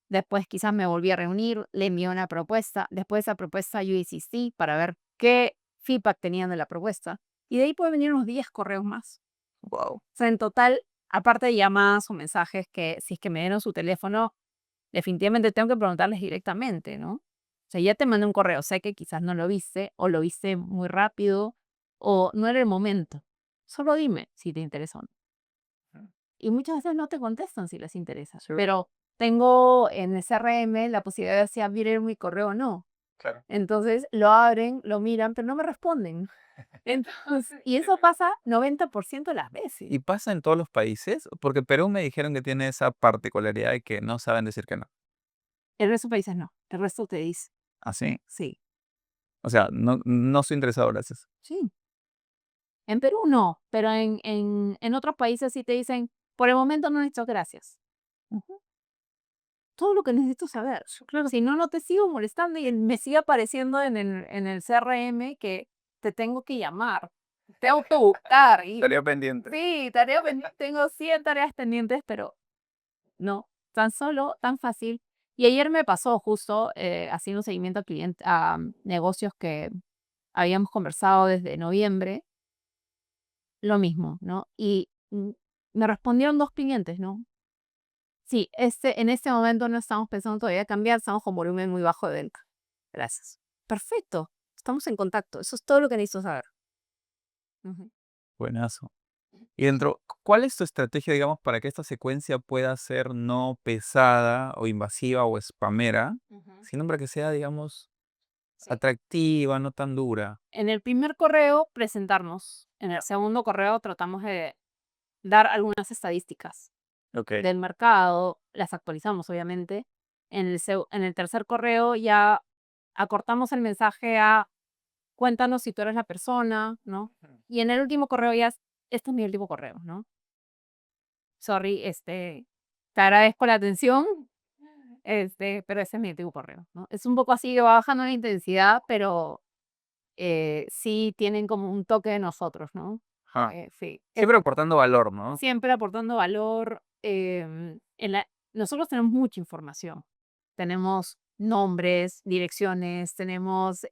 [SPEAKER 1] después quizás me volví a reunir, le envié una propuesta, después de esa propuesta yo insistí para ver qué feedback tenían de la propuesta, y de ahí pueden venir unos 10 correos más.
[SPEAKER 2] Wow.
[SPEAKER 1] O sea, en total Aparte de llamadas o mensajes que si es que me dieron su teléfono, definitivamente tengo que preguntarles directamente, ¿no? O sea, ya te mandé un correo, sé que quizás no lo viste o lo viste muy rápido o no era el momento. Solo dime si te interesa o no. Y muchas veces no te contestan si les interesa,
[SPEAKER 2] Sí,
[SPEAKER 1] pero tengo en el CRM la posibilidad de si abrir mi correo o no.
[SPEAKER 2] claro.
[SPEAKER 1] Entonces lo abren, lo miran, pero no me responden. Entonces, y eso pasa 90% de las veces.
[SPEAKER 2] ¿Y pasa en todos los países? Porque Perú me dijeron que tiene esa particularidad de que no saben decir que no.
[SPEAKER 1] El resto de países no. El resto te dice,
[SPEAKER 2] ¿Así?
[SPEAKER 1] sí,
[SPEAKER 2] O sea, no estoy interesado, gracias.
[SPEAKER 1] sí. En Perú no, pero en otros países sí te dicen, por el momento no necesito gracias. Ujú. Todo lo que necesito saber.
[SPEAKER 2] Claro.
[SPEAKER 1] Si no, no te sigo molestando y me sigue apareciendo en el CRM que te tengo que llamar. Tengo que buscar. Y
[SPEAKER 2] Estaría pendiente.
[SPEAKER 1] sí, tarea pendiente. Tengo 100 tareas pendientes, pero no, tan solo, tan fácil. Y ayer me pasó justo haciendo un seguimiento a negocios que habíamos conversado desde noviembre, lo mismo, ¿no? Y me respondieron 2 clientes, ¿no? Sí, en este momento no estamos pensando todavía cambiar, estamos con volumen muy bajo de venta. Gracias. Perfecto, estamos en contacto. Eso es todo lo que necesito saber. Ujú.
[SPEAKER 2] Buenazo. Y dentro, ¿cuál es tu estrategia, digamos, para que esta secuencia pueda ser no pesada o invasiva o spamera,
[SPEAKER 1] Ujú.
[SPEAKER 2] sino para que sea, digamos,
[SPEAKER 1] Sí.
[SPEAKER 2] atractiva, no tan dura?
[SPEAKER 1] En el primer correo, presentarnos. En el segundo correo, tratamos de dar algunas estadísticas
[SPEAKER 2] Ok.
[SPEAKER 1] del mercado, las actualizamos, obviamente. En el tercer correo, ya acortamos el mensaje a cuéntanos si tú eres la persona, ¿no? Y en el último correo ya este es mi último correo, ¿no? Sorry, te agradezco la atención, pero ese es mi último correo, ¿no? Es un poco así, va bajando la intensidad, pero sí tienen como un toque de nosotros, ¿no?
[SPEAKER 2] Ajá.
[SPEAKER 1] Sí.
[SPEAKER 2] Siempre aportando valor, ¿no?
[SPEAKER 1] Siempre aportando valor. Nosotros tenemos mucha información. Tenemos nombres, direcciones, tenemos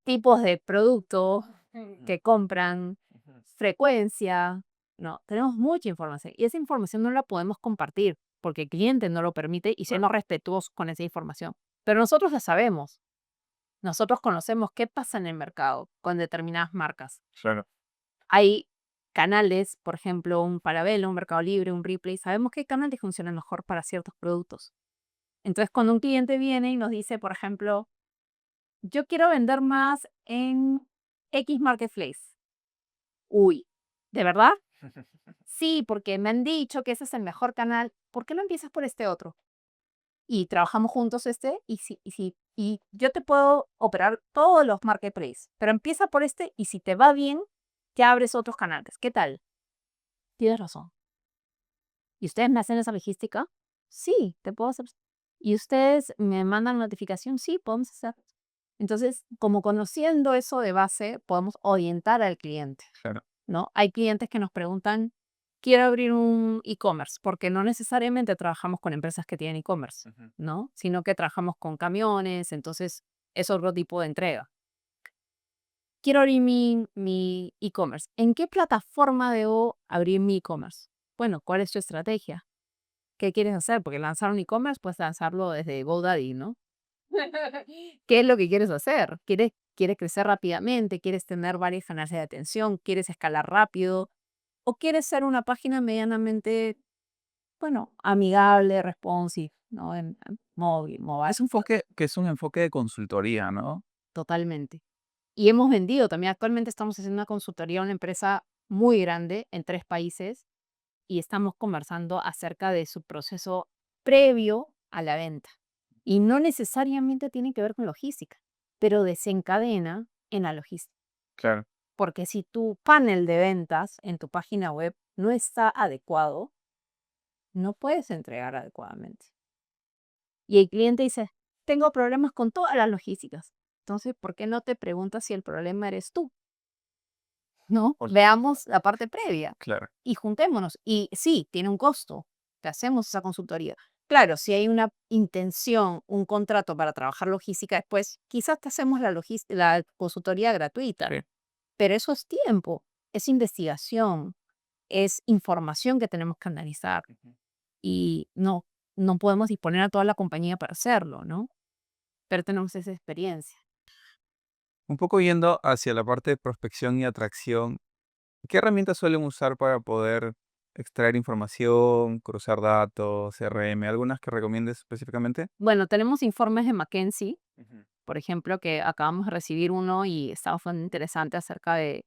[SPEAKER 1] tipos de productos
[SPEAKER 2] Ujú,
[SPEAKER 1] que compran,
[SPEAKER 2] ujú.
[SPEAKER 1] frecuencia, no, tenemos mucha información y esa información no la podemos compartir porque el cliente no lo permite y
[SPEAKER 2] Claro,
[SPEAKER 1] siendo respetuosos con esa información. Pero nosotros la sabemos, nosotros conocemos qué pasa en el mercado con determinadas marcas.
[SPEAKER 2] claro.
[SPEAKER 1] Hay canales, por ejemplo, un Falabella, un Mercado Libre, un Ripley, sabemos qué canales funcionan mejor para ciertos productos. Entonces, cuando un cliente viene y nos dice, por ejemplo, yo quiero vender más en X Marketplace. Uy, ¿de verdad? Sí, porque me han dicho que ese es el mejor canal. ¿Por qué no empiezas por este otro? Y trabajamos juntos y yo te puedo operar todos los marketplaces, pero empieza por este y si te va bien, ya abres otros canales. ¿Qué tal? Tienes razón. ¿Y ustedes me hacen esa logística? Sí, te puedo hacer. ¿Y ustedes me mandan notificación? Sí, podemos hacer. Entonces, como conociendo eso de base, podemos orientar al cliente.
[SPEAKER 2] Claro.
[SPEAKER 1] ¿No? Hay clientes que nos preguntan, quiero abrir un e-commerce, porque no necesariamente trabajamos con empresas que tienen e-commerce,
[SPEAKER 2] Ujú.
[SPEAKER 1] ¿no? Sino que trabajamos con camiones, entonces es otro tipo de entrega. Quiero abrir mi e-commerce. ¿En qué plataforma debo abrir mi e-commerce? Bueno, ¿cuál es tu estrategia? ¿Qué quieres hacer? Porque lanzar un e-commerce, puedes lanzarlo desde GoDaddy, ¿no? ¿Qué es lo que quieres hacer? ¿Quieres crecer rápidamente? ¿Quieres tener varios canales de atención? ¿Quieres escalar rápido? ¿O quieres ser una página medianamente, bueno, amigable, responsive, ¿no? En móvil, mobile,
[SPEAKER 2] Es un enfoque de consultoría, ¿no?
[SPEAKER 1] totalmente. Y hemos vendido también, actualmente estamos haciendo una consultoría a una empresa muy grande en 3 países y estamos conversando acerca de su proceso previo a la venta. Y no necesariamente tiene que ver con logística, pero desencadena en la logística.
[SPEAKER 2] Claro.
[SPEAKER 1] Porque si tu panel de ventas en tu página web no está adecuado, no puedes entregar adecuadamente. Y el cliente dice, tengo problemas con todas las logísticas. Entonces, ¿por qué no te preguntas si el problema eres tú? No,
[SPEAKER 2] Por
[SPEAKER 1] veamos la parte previa
[SPEAKER 2] claro,
[SPEAKER 1] y juntémonos. Y sí, tiene un costo. Te hacemos esa consultoría. Claro, si hay una intención, un contrato para trabajar logística después, quizás te hacemos la consultoría gratuita,
[SPEAKER 2] sí,
[SPEAKER 1] pero eso es tiempo, es investigación, es información que tenemos que analizar
[SPEAKER 2] Ujú.
[SPEAKER 1] y no podemos disponer a toda la compañía para hacerlo, ¿no? Pero tenemos esa experiencia.
[SPEAKER 2] Un poco yendo hacia la parte de prospección y atracción, ¿qué herramientas suelen usar para poder extraer información, cruzar datos, CRM? ¿Algunas que recomiendes específicamente?
[SPEAKER 1] Bueno, tenemos informes de McKinsey,
[SPEAKER 2] Ujú.
[SPEAKER 1] por ejemplo, que acabamos de recibir uno y estaba bastante interesante acerca de,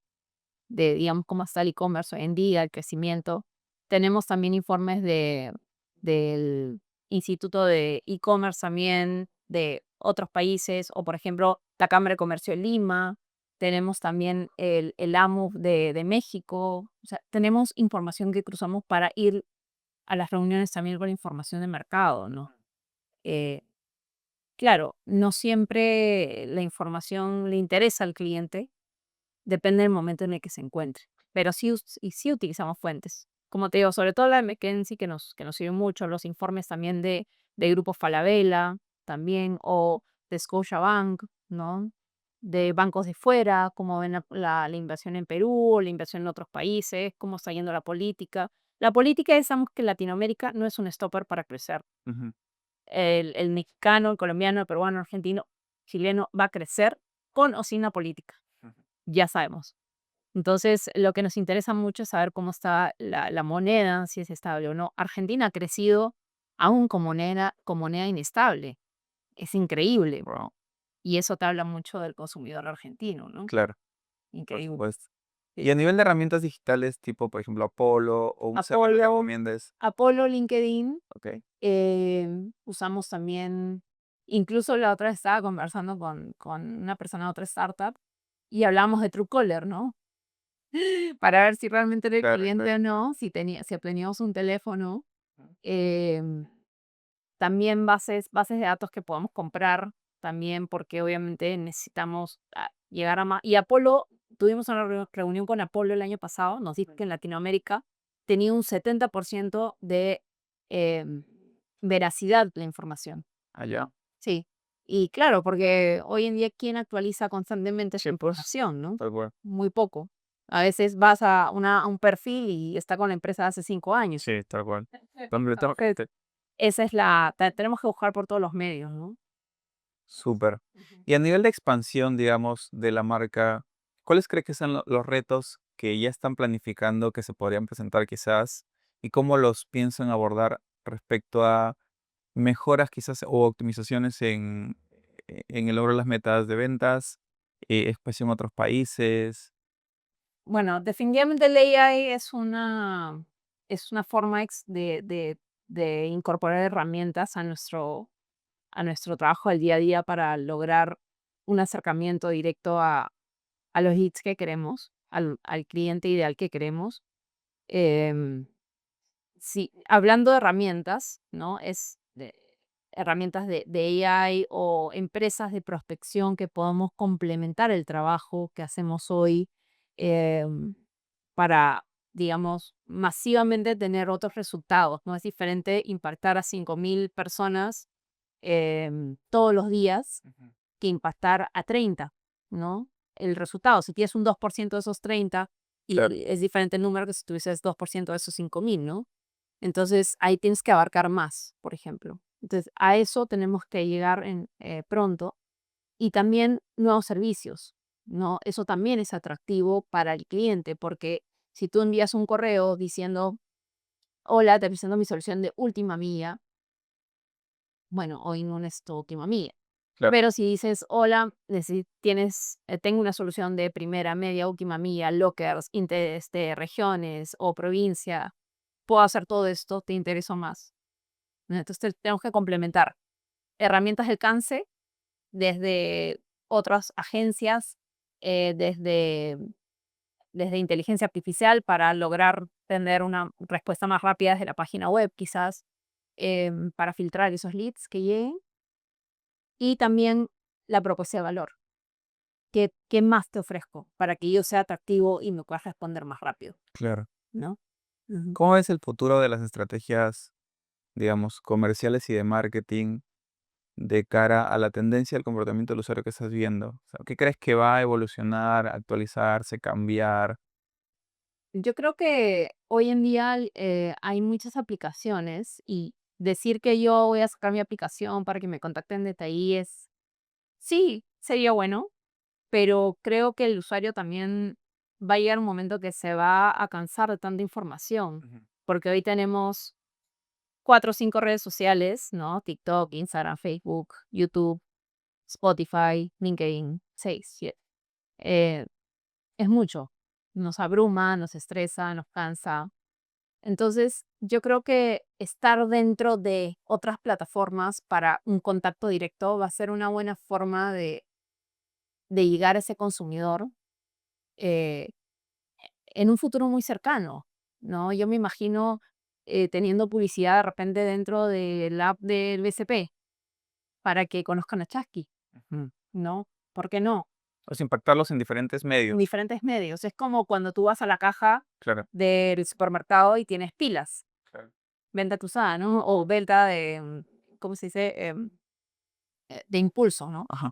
[SPEAKER 1] digamos, cómo está el e-commerce hoy en día, el crecimiento. Tenemos también informes del Instituto de E-commerce también de otros países, o por ejemplo, la Cámara de Comercio de Lima. Tenemos también el AMUF de México. O sea, tenemos información que cruzamos para ir a las reuniones también con información de mercado, ¿no? Eh, claro, no siempre la información le interesa al cliente. Depende del momento en el que se encuentre, pero sí utilizamos fuentes. Como te digo, sobre todo la de McKinsey que nos sirve mucho, los informes también de Grupo Falabella, también, o de Scotiabank, ¿no? De bancos de fuera, cómo ven la inversión en Perú, o la inversión en otros países, cómo está yendo la política. La política es, sabemos que Latinoamérica no es un stopper para crecer.
[SPEAKER 2] Ujú.
[SPEAKER 1] El mexicano, el colombiano, el peruano, el argentino, chileno va a crecer con o sin la política,
[SPEAKER 2] Ujú.
[SPEAKER 1] ya sabemos. Entonces, lo que nos interesa mucho es saber cómo está la moneda, si es estable o no. Argentina ha crecido aún con moneda inestable. Es increíble.
[SPEAKER 2] Wow,
[SPEAKER 1] Y eso te habla mucho del consumidor argentino, ¿no?
[SPEAKER 2] claro, por
[SPEAKER 1] Increíble.
[SPEAKER 2] supuesto. Y
[SPEAKER 1] Sí.
[SPEAKER 2] a nivel de herramientas digitales, tipo, por ejemplo, Apollo o un CRM que
[SPEAKER 1] Apolo,
[SPEAKER 2] recomiendes,
[SPEAKER 1] Apolo, LinkedIn.
[SPEAKER 2] ok,
[SPEAKER 1] Usamos también, incluso la otra vez estaba conversando con una persona de otra startup y hablamos de Truecaller, ¿no? Para ver si realmente era el
[SPEAKER 2] claro,
[SPEAKER 1] cliente
[SPEAKER 2] claro.
[SPEAKER 1] o no, si teníamos un teléfono.
[SPEAKER 2] Ujú.
[SPEAKER 1] Em, También bases de datos que podamos comprar, también porque obviamente necesitamos llegar a más. Y Apolo, tuvimos una reunión con Apolo el año pasado, nos dijo que en Latinoamérica tenía un 70% de em, veracidad la información.
[SPEAKER 2] Allá,
[SPEAKER 1] Sí. Y claro, porque hoy en día, ¿quién actualiza constantemente su información, no?
[SPEAKER 2] tal cual.
[SPEAKER 1] Muy poco. A veces vas a un perfil y está con la empresa de hace 5 años.
[SPEAKER 2] Sí, tal cual.
[SPEAKER 1] Entonces,
[SPEAKER 2] Completamente.
[SPEAKER 1] esa es tenemos que buscar por todos los medios, ¿no?
[SPEAKER 2] Súper.
[SPEAKER 1] Ujú.
[SPEAKER 2] Y a nivel de expansión, digamos, de la marca, ¿cuáles crees que son los retos que ya están planificando que se podrían presentar quizás y cómo los piensan abordar respecto a mejoras quizás o optimizaciones en el logro de las metas de ventas, expansión a otros países?
[SPEAKER 1] Bueno, definitivamente el AI es una forma de incorporar herramientas a nuestro trabajo del día a día para lograr un acercamiento directo a los leads que queremos, al cliente ideal que queremos. Em, sí, hablando de herramientas, ¿no? Herramientas de AI o empresas de prospección que podamos complementar el trabajo que hacemos hoy, em, para, digamos, masivamente tener otros resultados, ¿no? Es diferente impactar a 5.000 personas todos los días
[SPEAKER 2] Ujú.
[SPEAKER 1] que impactar a 30, ¿no? El resultado, si tienes un 2% de esos 30,
[SPEAKER 2] Claro.
[SPEAKER 1] y es diferente el número que si tuvieses 2% de esos 5.000, ¿no? Entonces, ahí tienes que abarcar más, por ejemplo. Entonces, a eso tenemos que llegar pronto. Y también nuevos servicios, ¿no? Eso también es atractivo para el cliente, porque si tú envías un correo diciendo, hola, te presento mi solución de última milla, bueno, hoy no es tu última milla.
[SPEAKER 2] Claro,
[SPEAKER 1] Pero si dices, hola, tengo una solución de primera, media, última milla, lockers, regiones o provincia, puedo hacer todo esto, te intereso más. ¿No? Entonces tenemos que complementar herramientas de alcance desde otras agencias, desde inteligencia artificial para lograr tener una respuesta más rápida desde la página web, quizás, para filtrar esos leads que lleguen. Y también la propuesta de valor. ¿Qué más te ofrezco para que yo sea atractivo y me puedas responder más rápido?
[SPEAKER 2] claro.
[SPEAKER 1] ¿No? Ujú.
[SPEAKER 2] ¿Cómo ves el futuro de las estrategias, digamos, comerciales y de marketing de cara a la tendencia del comportamiento del usuario que estás viendo? O sea, ¿qué crees que va a evolucionar, actualizarse, cambiar?
[SPEAKER 1] Yo creo que hoy en día hay muchas aplicaciones y decir que yo voy a sacar mi aplicación para que me contacten desde ahí es, sí, sería bueno, pero creo que el usuario también va a llegar un momento que se va a cansar de tanta información,
[SPEAKER 2] Ujú.
[SPEAKER 1] porque hoy tenemos 4 o 5 redes sociales, ¿no? TikTok, Instagram, Facebook, YouTube, Spotify, LinkedIn, 6, 7. Eh, es mucho. Nos abruma, nos estresa, nos cansa. Entonces, yo creo que estar dentro de otras plataformas para un contacto directo va a ser una buena forma de llegar a ese consumidor eh, en un futuro muy cercano, ¿no? Yo me imagino teniendo publicidad de repente dentro del app del BCP para que conozcan a Chasqui,
[SPEAKER 2] Ujú.
[SPEAKER 1] ¿no? ¿Por qué no?
[SPEAKER 2] O sea, impactarlos en diferentes
[SPEAKER 1] En
[SPEAKER 2] medios.
[SPEAKER 1] diferentes medios. Es como cuando tú vas a la caja
[SPEAKER 2] Claro,
[SPEAKER 1] del supermercado y tienes pilas,
[SPEAKER 2] claro.
[SPEAKER 1] venta cruzada, ¿no? O venta de, ¿cómo se dice? De impulso, ¿no?
[SPEAKER 2] Ajá,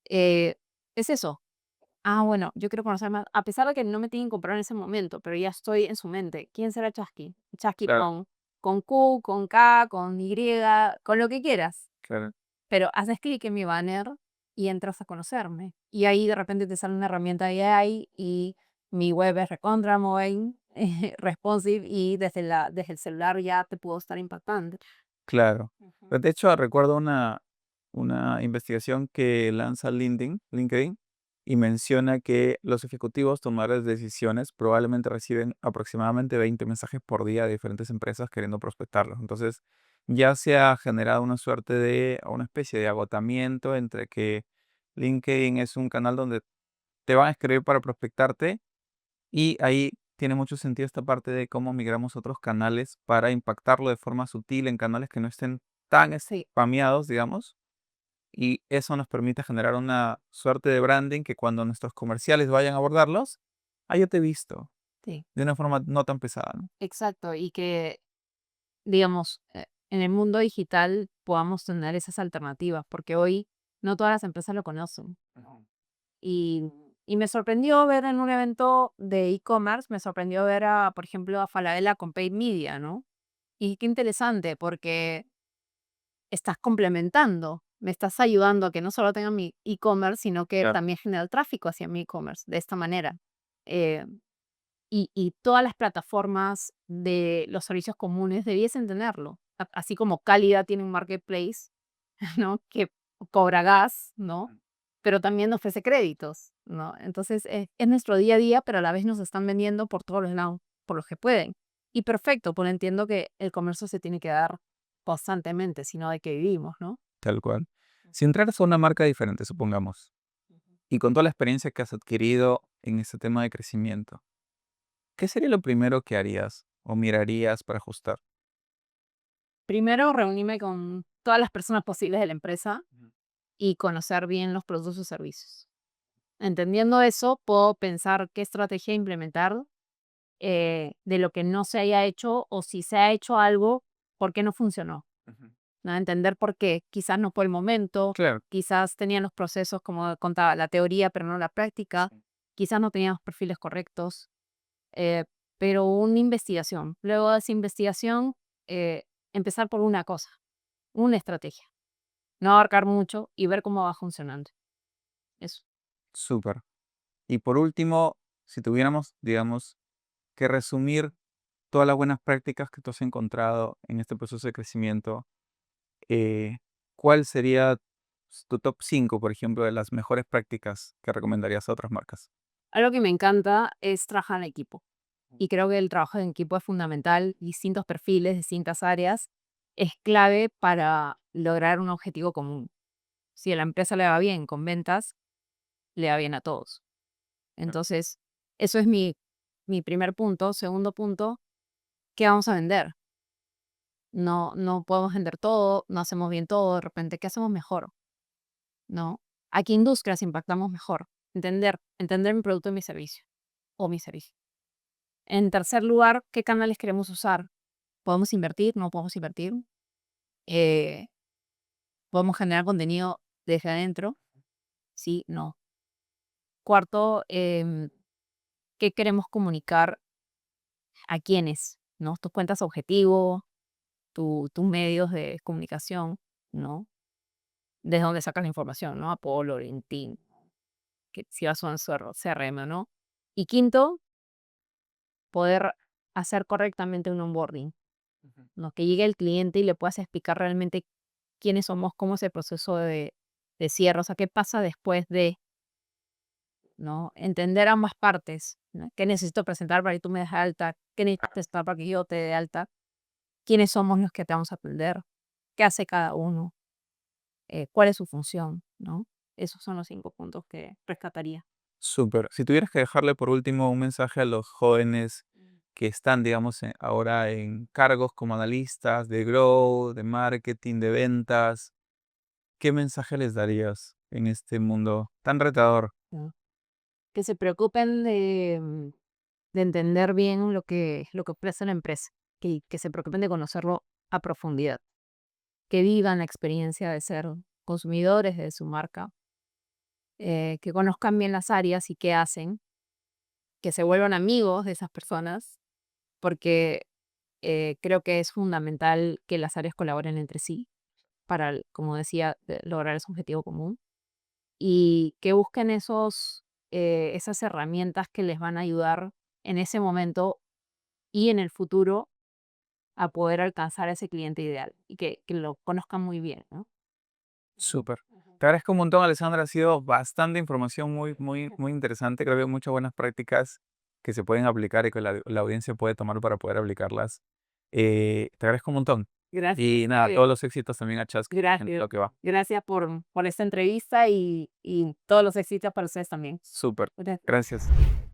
[SPEAKER 1] Eh, es eso. Ah, bueno, yo quiero conocer más, a pesar de que no me tienen que comprar en ese momento, pero ya estoy en su mente. ¿Quién será Chasqui? Chasqui
[SPEAKER 2] claro,
[SPEAKER 1] con Q, con K, con Y, con lo que quieras.
[SPEAKER 2] claro,
[SPEAKER 1] Pero haces clic en mi banner y entras a conocerme. Y ahí de repente te sale una herramienta de AI y mi web es recontra mobile, responsive y desde el celular ya te puedo estar impactando.
[SPEAKER 2] claro.
[SPEAKER 1] Ujú.
[SPEAKER 2] Pero de hecho, recuerdo una investigación que lanza LinkedIn y menciona que los ejecutivos tomadores de decisiones probablemente reciben aproximadamente 20 mensajes por día de diferentes empresas queriendo prospectarlos. Entonces, ya se ha generado una suerte de, o una especie de agotamiento entre que LinkedIn es un canal donde te van a escribir para prospectarte. Y ahí tiene mucho sentido esta parte de cómo migramos a otros canales para impactarlo de forma sutil en canales que no estén tan
[SPEAKER 1] Sí,
[SPEAKER 2] spameados, digamos. Y eso nos permite generar una suerte de branding que cuando nuestros comerciales vayan a abordarlos, ah, yo te he visto,
[SPEAKER 1] sí,
[SPEAKER 2] de una forma no tan pesada, ¿no?
[SPEAKER 1] exacto. Y que, digamos, en el mundo digital podamos tener esas alternativas, porque hoy no todas las empresas lo conocen.
[SPEAKER 2] Ujú.
[SPEAKER 1] Y, y me sorprendió ver en un evento de e-commerce, me sorprendió ver a, por ejemplo, a Falabella con Paid Media, ¿no? Y qué interesante, porque estás complementando, me estás ayudando a que no solo tenga mi e-commerce, sino que
[SPEAKER 2] Claro,
[SPEAKER 1] también genere el tráfico hacia mi e-commerce de esta manera. Eh, y todas las plataformas de los servicios comunes debiesen tenerlo. Así como Cálida tiene un marketplace, ¿no? Que cobra gas, ¿no? Pero también ofrece créditos, ¿no? Entonces es nuestro día a día, pero a la vez nos están vendiendo por todos los lados, por los que pueden. Y perfecto, pues entiendo que el comercio se tiene que dar constantemente, sino de que vivimos, ¿no?
[SPEAKER 2] tal cual. Si entraras a una marca diferente, supongamos,
[SPEAKER 1] Ujú.
[SPEAKER 2] y con toda la experiencia que has adquirido en este tema de crecimiento, ¿qué sería lo primero que harías o mirarías para ajustar?
[SPEAKER 1] Primero, reunirme con todas las personas posibles de la empresa
[SPEAKER 2] Ujú.
[SPEAKER 1] y conocer bien los productos y servicios. Entendiendo eso, puedo pensar qué estrategia implementar de lo que no se haya hecho o si se ha hecho algo, por qué no funcionó,
[SPEAKER 2] Ujú.
[SPEAKER 1] ¿no? Entender por qué. Quizás no fue el momento,
[SPEAKER 2] Claro.
[SPEAKER 1] quizás tenían los procesos, como contaba, la teoría, pero no la práctica,
[SPEAKER 2] Sí.
[SPEAKER 1] quizás no tenían los perfiles correctos, eh, pero una investigación. Luego de esa investigación, eh, empezar por una cosa, una estrategia. No abarcar mucho y ver cómo va funcionando. Eso.
[SPEAKER 2] Súper. Y por último, si tuviéramos, digamos, que resumir todas las buenas prácticas que tú has encontrado en este proceso de crecimiento, eh, ¿cuál sería tu top 5, por ejemplo, de las mejores prácticas que recomendarías a otras marcas?
[SPEAKER 1] Algo que me encanta es trabajar en equipo. Y creo que el trabajo en equipo es fundamental, distintos perfiles, distintas áreas, es clave para lograr un objetivo común. Si a la empresa le va bien con ventas, le va bien a todos.
[SPEAKER 2] Claro.
[SPEAKER 1] Entonces, eso es mi primer punto. Segundo punto, ¿qué vamos a vender? No podemos vender todo, no hacemos bien todo, de repente, ¿qué hacemos mejor? ¿No? ¿A qué industrias impactamos mejor? Entender mi producto y mi servicio, o mi servicio. En tercer lugar, ¿qué canales queremos usar? ¿Podemos invertir? ¿No podemos invertir? Eh, ¿Podemos generar contenido desde adentro? Sí, no. Cuarto, qué queremos comunicar a quiénes, ¿no? Tus cuentas objetivo, tus medios de comunicación, ¿no? Desde dónde sacas la información, ¿no? Apolo, LinkedIn, que si vas a un CRM, ¿no? Y quinto, poder hacer correctamente un onboarding,
[SPEAKER 2] Ujú.
[SPEAKER 1] ¿no? Que llegue el cliente y le puedas explicar realmente quiénes somos, cómo es el proceso de cierre, o sea, qué pasa después de, ¿no? Entender ambas partes, ¿no? ¿Qué necesito presentar para que tú me des alta? ¿Qué necesitas presentar para que yo te dé alta? ¿Quiénes somos los que te vamos a atender? ¿Qué hace cada uno? ¿Cuál es su función? ¿No? Esos son los 5 puntos que rescataría.
[SPEAKER 2] Súper. Si tuvieras que dejarle por último un mensaje a los jóvenes que están, digamos, ahora en cargos como analistas de Grow, de marketing, de ventas, ¿qué mensaje les darías en este mundo tan retador?
[SPEAKER 1] ¿No? Que se preocupen de entender bien lo que ofrece la empresa, que se preocupen de conocerlo a profundidad, que vivan la experiencia de ser consumidores de su marca, que conozcan bien las áreas y qué hacen, que se vuelvan amigos de esas personas, porque creo que es fundamental que las áreas colaboren entre sí para, como decía, lograr ese objetivo común y que busquen esas herramientas que les van a ayudar en ese momento y en el futuro a poder alcanzar a ese cliente ideal y que lo conozcan muy bien, ¿no? Ujú,
[SPEAKER 2] Súper.
[SPEAKER 1] ujú.
[SPEAKER 2] Te agradezco un montón, Alessandra. Ha sido bastante información muy, muy, muy interesante. Creo que hay muchas buenas prácticas que se pueden aplicar y que la audiencia puede tomar para poder aplicarlas. Te agradezco un montón.
[SPEAKER 1] Gracias,
[SPEAKER 2] Y nada, todos los éxitos también a Chasqui en
[SPEAKER 1] gracias,
[SPEAKER 2] lo que va.
[SPEAKER 1] gracias por esta entrevista y todos los éxitos para ustedes también.
[SPEAKER 2] Súper.
[SPEAKER 1] Gracias.
[SPEAKER 2] Gracias.